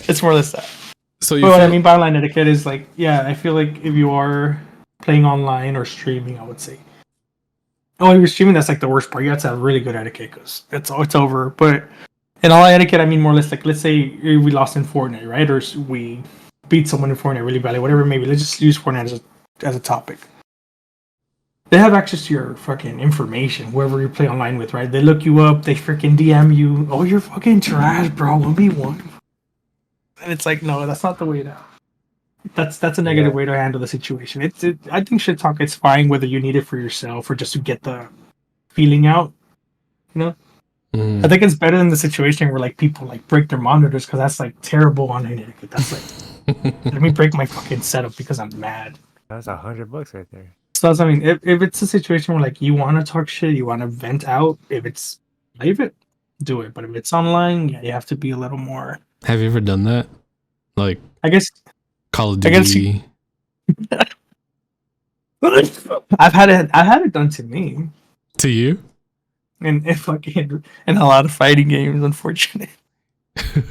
it's more or less that. so you But what I feel- mean by online etiquette is like, yeah, I feel like if you are playing online or streaming, I would say. Oh, if you're streaming, that's like the worst part. You have to have really good etiquette because it's over. But in all etiquette, I mean more or less like, let's say we lost in Fortnite, right? Or we beat someone in Fortnite really badly, whatever. Maybe let's just use Fortnite as a topic. They have access to your fucking information, whoever you play online with, right? They look you up, they freaking DM you. Oh, you're fucking trash, bro. 1v1. And it's like, no, that's not the way to. That's a negative way to handle the situation. I think shit talk is fine whether you need it for yourself or just to get the feeling out. You know, I think it's better than the situation where like people like break their monitors because that's like terrible online etiquette. That's like let me break my fucking setup because I'm mad. That's $100 right there. So that's, I mean, if it's a situation where like you want to talk shit, you want to vent out, if it's leave it, do it. But if it's online, yeah, you have to be a little more. have you ever done that? Like, I guess Call of I guess Duty. I've had it done to me, To you? and if fucking in a lot of fighting games, unfortunately,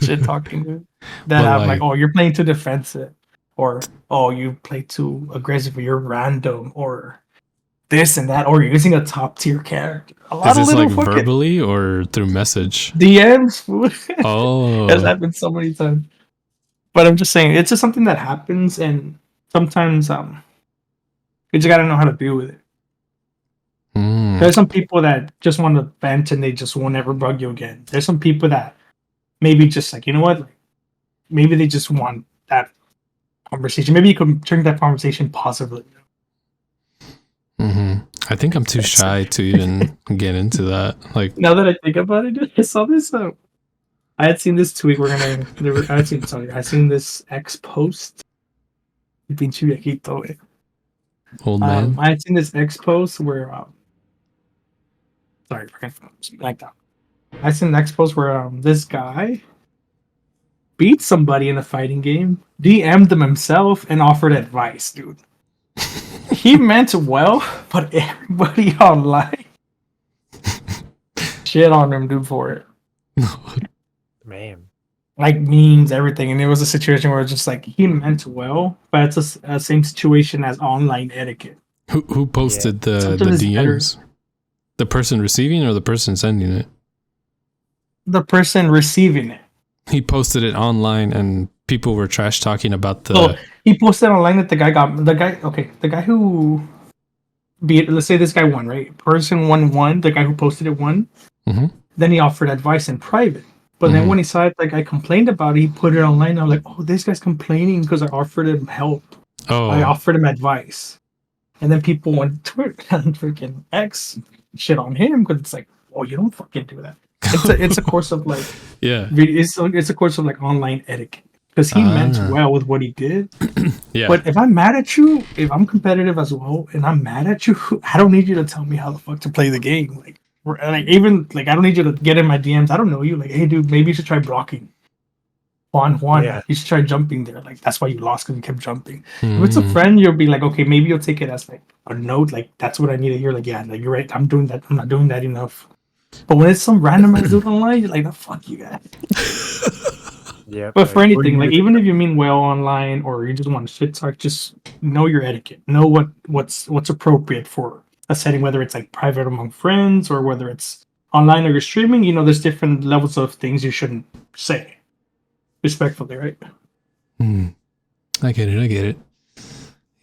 shit talking dude. That But, I'm like- like, oh, you're playing too defensive, or oh, you play too aggressive, or you're random, or this and that, or you're using a top tier character. A lot Is of this little like fucking verbally or through message? DMs. Fool. Oh, It's happened so many times. But I'm just saying, it's just something that happens, and sometimes you just gotta know how to deal with it. mm. There's some people that just want to vent and they just won't ever bug you again. There's some people that maybe just like, you know what? Maybe they just want that conversation. Maybe you can turn that conversation positively. Hmm. I think I'm too shy to even get into that. Like, Now that I think about it, dude, I saw this. I had seen this tweet. I seen this X post. Pinche viejito, eh. old man. I had seen this X post where sorry, like that. I seen an X post where this guy beat somebody in a fighting game, DM'd them himself, and offered advice, dude. He meant well, but everybody online shit on him, dude, for it. Man. Like memes, everything, and it was a situation where it's just like he meant well, but it's a same situation as online etiquette. Who posted the Something is better. DMs? The person receiving or the person sending it? The person receiving it. He posted it online and people were trash talking about the. So he posted online that the guy who beat, let's say this guy won, right? Person won, the guy who posted it won. Mhm. Then he offered advice in private. But then Mhm. when he saw it, like I complained about it, he put it online. I'm like, oh, this guy's complaining because I offered him help. I Oh, offered him advice. And then people went to Twitter and freaking X shit on him because it's like, oh, you don't fucking do that. It's a course of like yeah. it's a course of like online etiquette because he meant Ah. well with what he did. Yeah. But if I'm mad at you, if I'm competitive as well, and I'm mad at you, I don't need you to tell me how the fuck to play the game. Like even like I don't need you to get in my DMs. I don't know you. Like, hey, dude, maybe you should try blocking. Juan, Yeah. you should try jumping there. Like that's why you lost because you kept jumping. If it's a Mm. friend, you'll be like, okay, maybe you'll take it as like a note. Like that's what I need to hear. Like, yeah, like you're right. I'm doing that. I'm not doing that enough. But when it's some random ass dude online, you're like, the fuck you guys. Yeah. But for anything, like even if you mean well online or you just want to shit talk, just know your etiquette. Know what's appropriate for a setting, whether it's like private among friends or whether it's online or you're streaming. You know, there's different levels of things you shouldn't say. Respectfully, right? Mm. I get it.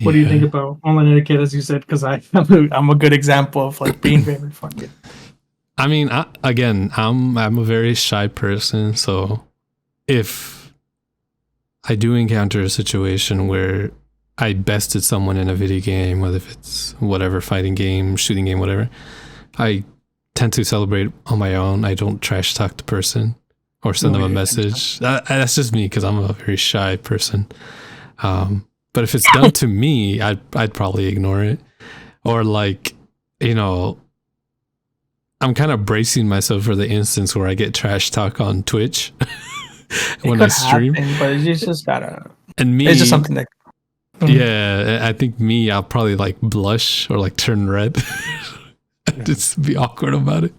What do you think Yeah. about online etiquette, as you said? Because I'm a good example of like being very fucking. I mean, I'm a very shy person, so if I do encounter a situation where I bested someone in a video game, whether if it's whatever fighting game, shooting game, whatever, I tend to celebrate on my own. I don't trash talk the person or send them a message. That's just me because I'm a very shy person. But if it's done to me, I'd probably ignore it, or like, you know, I'm kind of bracing myself for the instance where I get trash talk on Twitch when I stream. Happen, but you just gotta. And me, It's just something that. yeah, I think I'll probably like blush or like turn red. Just be awkward about it.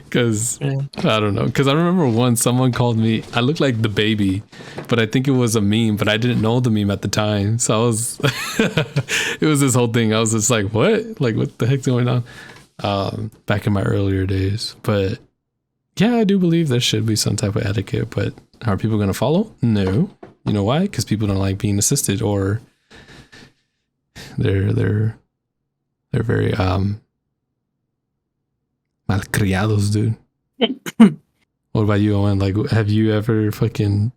Because I don't know. Because I remember once someone called me, I looked like the baby, but I think it was a meme, but I didn't know the meme at the time. So I was, it was this whole thing. I was just like, what? Like, what the heck's going on? Back in my earlier days. But yeah, I do believe there should be some type of etiquette, but are people going to follow? No. You know why? Because people don't like being assisted, or they're very malcriados, dude. What about you, Owen? Like, have you ever fucking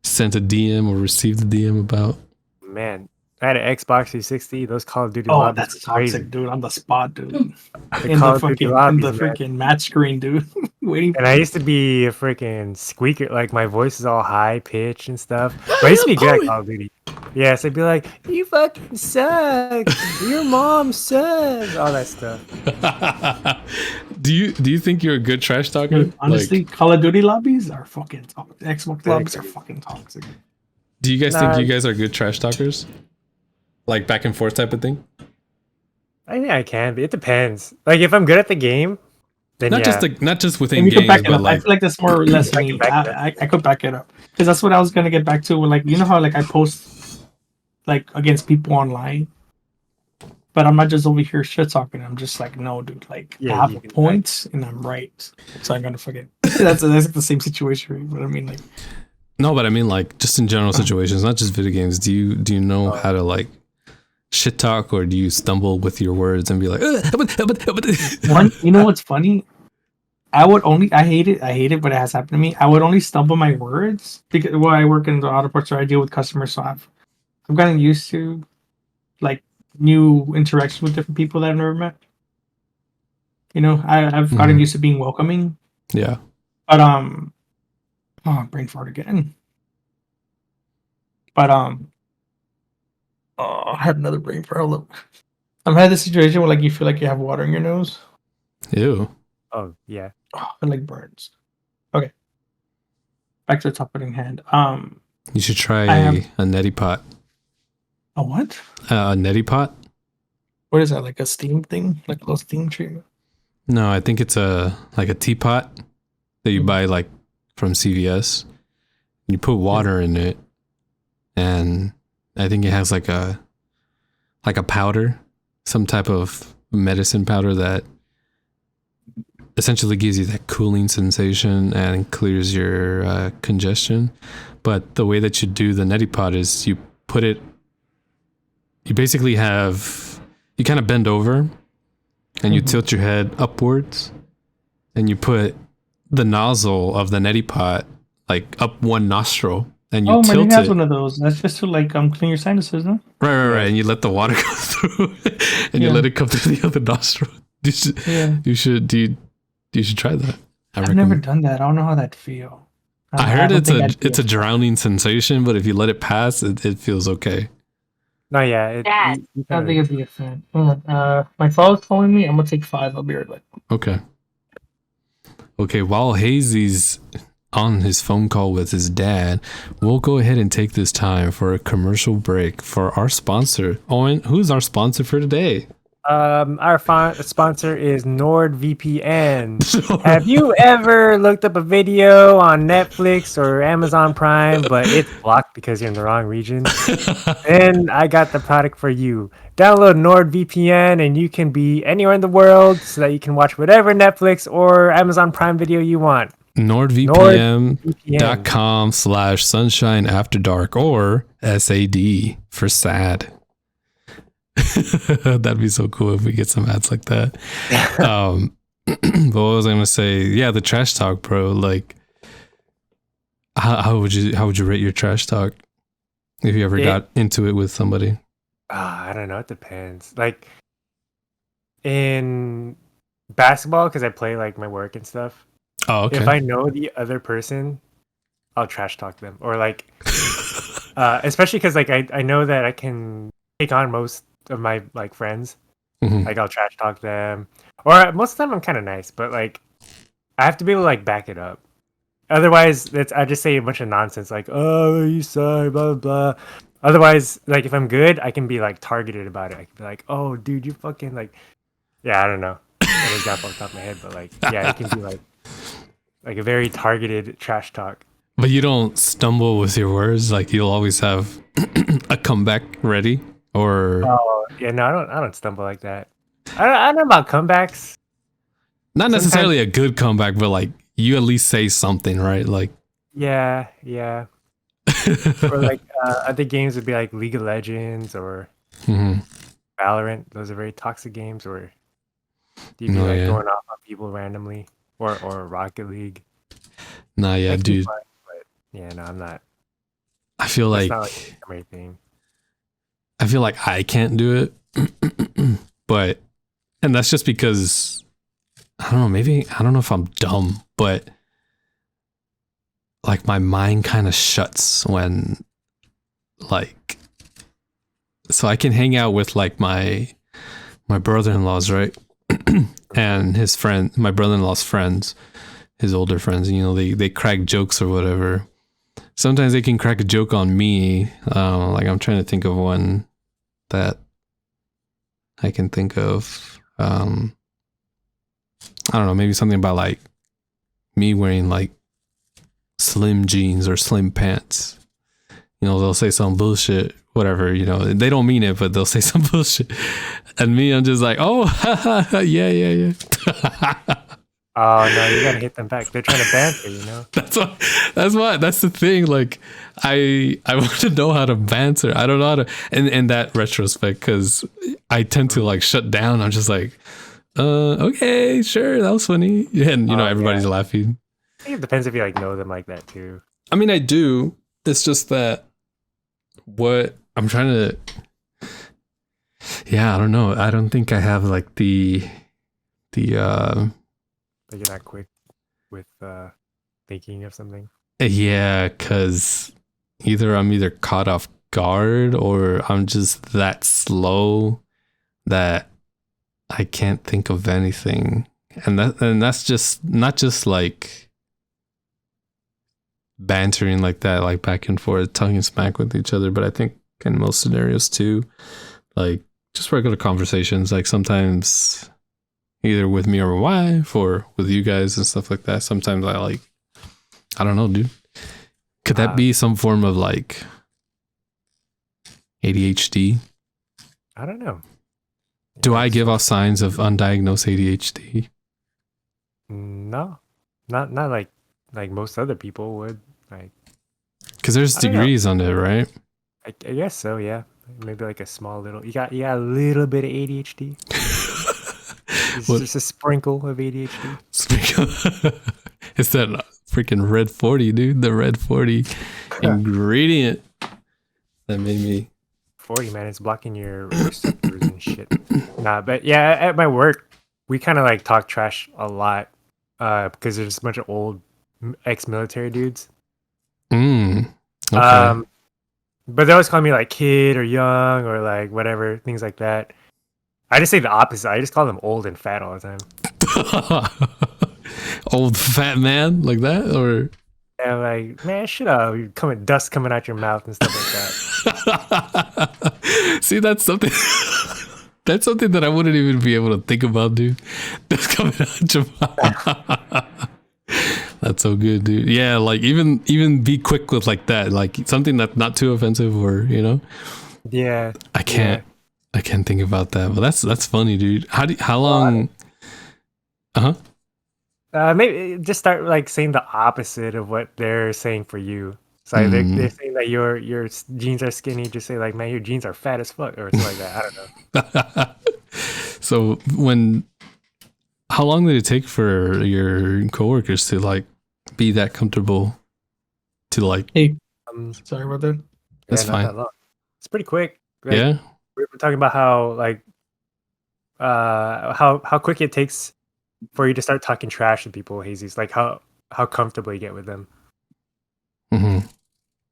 sent a DM or received a DM about? Man, I had an Xbox 360. Those Call of Duty Oh, lobbies that's were crazy. toxic, dude. On the spot, dude. The In Call the of Duty fucking lobbies, man. freaking match screen, dude. Waiting. And I used to be a freaking squeaker. Like my voice is all high pitched and stuff. But I used to be good at Call of Duty. Yes, I'd be like, "You fucking suck. Your mom sucks." All that stuff. Do you think you're a good trash talker? Dude, honestly, Call of Duty lobbies are fucking toxic. Xbox lobbies are fucking toxic. Do you guys think Nah. you guys are good trash talkers? Like back and forth type of thing? I think I can, but it depends. Like if I'm good at the game, then Not yeah. not just within And you could games, back it but up. I like feel like that's more or less I me. can back it up. I could back it up because that's what I was gonna get back to. Like you know how like I post like against people online, but I'm not just over here shit talking. I'm just like, no, dude. Like Yeah, I have you a can point and I'm right, so I'm gonna forget. That's the same situation, right? But I mean, like, no, but I mean like just in general situations, not just video games. Do you know how to like shit talk, or do you stumble with your words and be like, one, you know what's funny? I hate it, but it has happened to me. I would only stumble my words because I work in the auto parts or I deal with customers, so I've gotten used to like new interactions with different people that I've never met. You know, I've gotten used to being welcoming, yeah. but brain fart again. But oh, I had another brain fart. Hold up. I've had this situation where like you feel like you have water in your nose. Ew. Oh yeah. Oh, it like burns. Okay, back to the topic in hand. You should try I have- a neti pot. A what? A neti pot? What is that? Like a steam thing? Like a little steam treatment? No, I think it's a teapot that you buy like from CVS. You put water in it, and I think it has like a powder, some type of medicine powder that essentially gives you that cooling sensation and clears your congestion. But the way that you do the neti pot is you basically you kind of bend over and you tilt your head upwards and you put the nozzle of the neti pot like up one nostril and you Oh, my tilt dad has it. one of those. That's just to like clean your sinuses, no? Right. And you let the water go through and you Yeah. let it come through the other nostril. You should try that. I've never done that. I don't know how that feel. I heard don't think I'd it's a feel- drowning sensation, but if you let it pass, it feels okay. No, yeah. I don't think I'd be a fan. Hold on. My father's calling me. I'm gonna take 5. I'll be right back. Okay. Okay, while Hazy's on his phone call with his dad, we'll go ahead and take this time for a commercial break for our sponsor. Owen, who's our sponsor for today? Our sponsor is NordVPN. Have you ever looked up a video on Netflix or Amazon Prime, but it's blocked because you're in the wrong region? Then I got the product for you. Download NordVPN and you can be anywhere in the world so that you can watch whatever Netflix or Amazon Prime video you want. NordVPN.com/Sunshine After Dark or SAD for sad. That'd be so cool if we get some ads like that. But what was I gonna say? Yeah, the trash talk, bro. Like, how would you rate your trash talk if you ever got into it with somebody? I don't know. It depends. Like in basketball, because I play like my work and stuff. Oh, okay. If I know the other person, I'll trash talk them, or like, especially because like I know that I can take on most of my like friends. Mhm. Like I'll trash talk them, or most of the time I'm kind of nice, but like I have to be able to like back it up. Otherwise, I just say a bunch of nonsense like, "Oh, you suck," blah blah blah. Otherwise, like if I'm good, I can be like targeted about it. I can be like, "Oh, dude, you fucking like," yeah, I don't know. I was got off the top of my head, but like, yeah, it can be like a very targeted trash talk. But you don't stumble with your words. Like you'll always have a comeback ready. Or Oh yeah, no, I don't stumble like that. I don't know about comebacks. not necessarily a good comeback, but like you at least say something, right? Like Yeah. Or like other games would be like League of Legends or Mhm. Valorant. Those are very toxic games where you'd be like going off on people randomly, or Rocket League. Nah, yeah, Makes me dude. fun, but yeah, no, I'm not. I feel It's like not like a memory thing. I feel like I can't do it, and that's just because I don't know. Maybe I don't know if I'm dumb, but like my mind kind of shuts when like. So I can hang out with like my brother-in-laws, right? And his friend, my brother-in-law's friends, his older friends, and you know they crack jokes or whatever. sometimes they can crack a joke on me. Like I'm trying to think of one that I can think of. I don't know, maybe something about like me wearing like slim jeans or slim pants. You know, they'll say some bullshit, whatever, you know, they don't mean it, but they'll say some bullshit. And me, I'm just like, oh, yeah. Oh no, you gotta hit them back. They're trying to banter, you know. That's the thing. Like, I want to know how to banter. I don't know how to, in that retrospect, because I tend to like shut down. I'm just like, okay, sure, that was funny. And you know, everybody's laughing. I think it depends if you like know them like that too. I mean, I do. It's just that what I'm trying to. Yeah, I don't know. I don't think I have like the. Like you're not quick with thinking of something. Yeah, because either I'm either caught off guard or I'm just that slow that I can't think of anything. And that's just not just like bantering like that, like back and forth, talking smack with each other, but I think in most scenarios too, like just regular conversations, like sometimes either with me or my wife or with you guys and stuff like that. Sometimes I don't know, dude. Could that be some form of like ADHD? I don't know. Do I give off signs of undiagnosed ADHD? No, not like most other people would. Like, because there's degrees on it, right? I guess so. Yeah, maybe like a small little. You got a little bit of ADHD. It's just a sprinkle of ADHD. It's that freaking red 40, dude. The red 40 ingredient that made me 40, man. It's blocking your receptors and shit. Nah, but yeah, at my work, we kind of like talk trash a lot because there's a bunch of old ex-military dudes. Okay. But they always call me like kid or young or like whatever, things like that. I just say the opposite. I just call them old and fat all the time. Old fat man like that, or yeah, like man, shut up! You're dust coming out your mouth and stuff like that. See, that's something. That's something that I wouldn't even be able to think about, dude. Dust coming out your mouth. That's so good, dude. Yeah, like even be quick with like that, like something that's not too offensive, or you know. Yeah. I can't think about that, but that's funny, dude. How long? Maybe just start like saying the opposite of what they're saying for you. So like, they're saying that your jeans are skinny. Just say like, man, your jeans are fat as fuck, or something like that. I don't know. So how long did it take for your coworkers to like be that comfortable to like? Hey, sorry about that. That's fine. Not that long. It's pretty quick. Like, yeah. We were talking about how like how quick it takes for you to start talking trash to people, Hazy's, like how comfortable you get with them. Mm-hmm.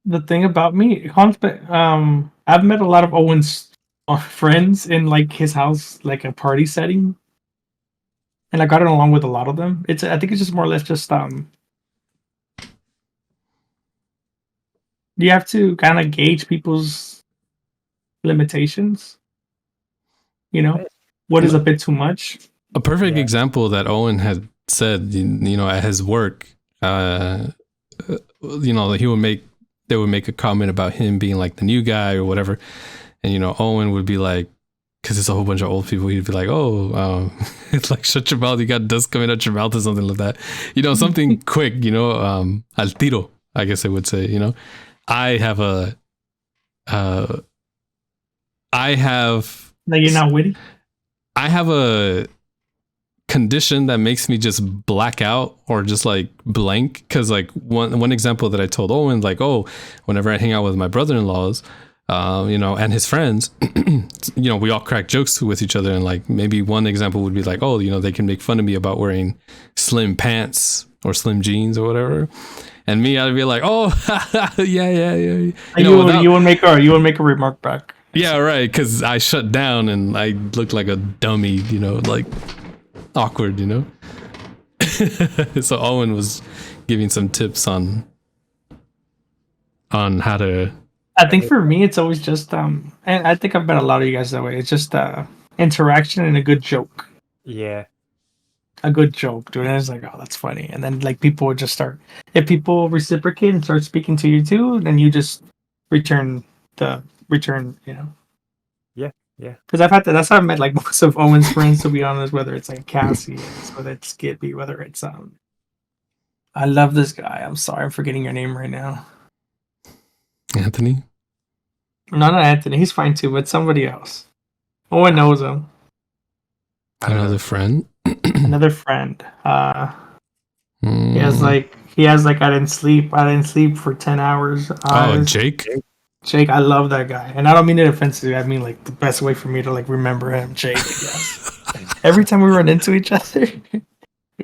The thing about me, I've met a lot of Owen's friends in like his house, like a party setting, and I got along with a lot of them. I think it's just more or less just you have to kind of gauge people's limitations. You know, what is a bit too much. A perfect example that Owen had said, you know, at his work, you know, they would make a comment about him being like the new guy or whatever. And, you know, Owen would be like, because it's a whole bunch of old people, he'd be like, oh, it's like, shut your mouth, you got dust coming out your mouth or something like that. You know, something quick, you know, al tiro, I guess I would say, you know. I have like, you're not witty? I have a condition that makes me just black out or just like blank, because like one example that I told Owen, like, oh, whenever I hang out with my brother-in-laws, you know, and his friends, you know, we all crack jokes with each other, and like maybe one example would be like, oh, you know, they can make fun of me about wearing slim pants or slim jeans or whatever, and me, I'd be like, oh, yeah. You would make a remark back. Yeah, right, because I shut down and I looked like a dummy, you know, like awkward, you know. So Owen was giving some tips on on how to. I think for me, it's always just and I think I've met a lot of you guys that way. It's just interaction and a good joke. Yeah. A good joke, dude. And it's like, oh, that's funny. And then like people would just start. If people reciprocate and start speaking to you too, then you just return. You know. Yeah. Because I've had to. That's how I've met like most of Owen's friends. To be honest, whether it's like Cassie, whether it's Skippy, whether it's I love this guy. I'm sorry, I'm forgetting your name right now. Anthony? No, not Anthony. He's fine too, but somebody else. Owen knows him. Another friend? Another friend. He has Mm. like I didn't sleep for 10 hours. Jake? Jake, I love that guy. And I don't mean it offensively. I mean like the best way for me to like remember him, Jake. Yes. Every time we run into each other,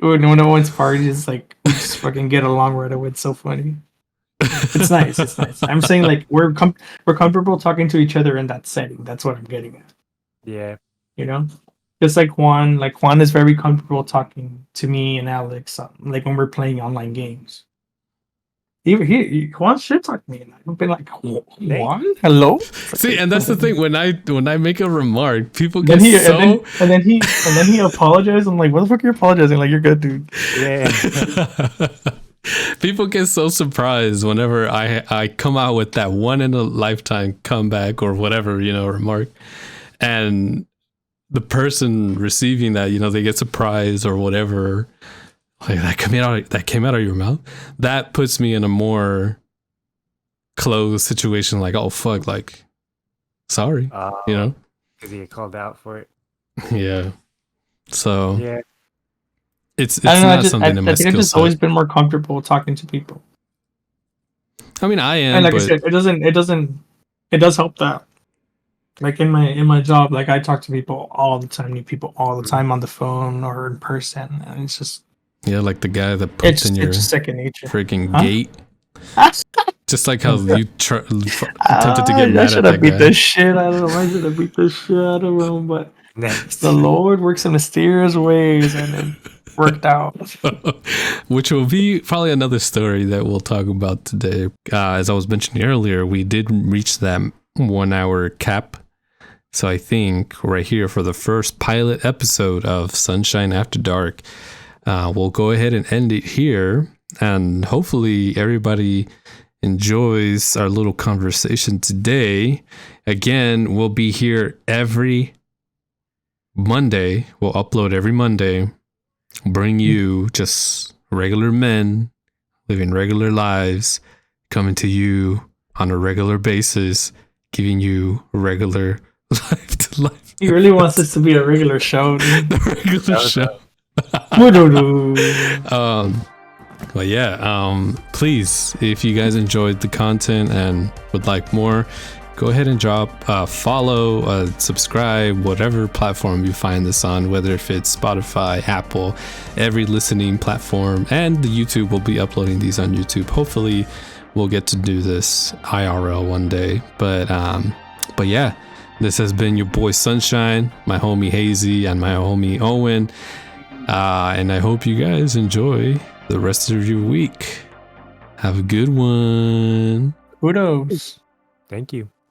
when Owen's parties, like we just fucking get along right away. It's so funny. It's nice. It's nice. I'm saying like we're comfortable talking to each other in that setting. That's what I'm getting at. Yeah. You know, just like Juan. Like Juan is very comfortable talking to me and Alex. Like when we're playing online games. Even Juan should talk to me, and I've been like, Juan, hello. See, and that's the thing. When I make a remark, people Then get he so. and then he apologized. I'm like, what the fuck are you apologizing? Like, you're good, dude. Yeah. People get so surprised whenever I come out with that one in a lifetime comeback or whatever, remark. And the person receiving that, they get surprised or whatever. Like that came out of your mouth. That puts me in a more closed situation. Like, oh fuck, like, sorry, Because he get called out for it. Yeah. So Yeah. it's I don't know. not something in my I think I've skill just set. always been more comfortable talking to people. I mean, I am, And like but I said, it does help that. Like in my job, like I talk to people all the time, new people all the time on the phone or in person, and it's just yeah, like the guy that puts in your it's just second nature. freaking Huh? gate. Just like how you attempted to get I mad should at have that beat guy. the shit out of him. I should have beat the shit out of him, but Next. the Lord works in mysterious ways, and it worked out. Which will be probably another story that we'll talk about today. As I was mentioning earlier, we did reach that 1 hour cap. So I think right here for the first pilot episode of Sunshine After Dark, we'll go ahead and end it here. And hopefully everybody enjoys our little conversation today. Again, we'll be here every Monday. We'll upload every Monday. Bring you just regular men living regular lives, coming to you on a regular basis, giving you regular life to life. He really wants this to be a regular show, dude. The regular show. But yeah, please, if you guys enjoyed the content and would like more, go ahead and drop follow, subscribe, whatever platform you find this on, whether if it's Spotify, Apple, every listening platform, and the YouTube. Will be uploading these on YouTube. Hopefully we'll get to do this IRL one day. But yeah, this has been your boy Sunshine, my homie Hazy, and my homie Owen. And I hope you guys enjoy the rest of your week. Have a good one. Kudos. Thank you.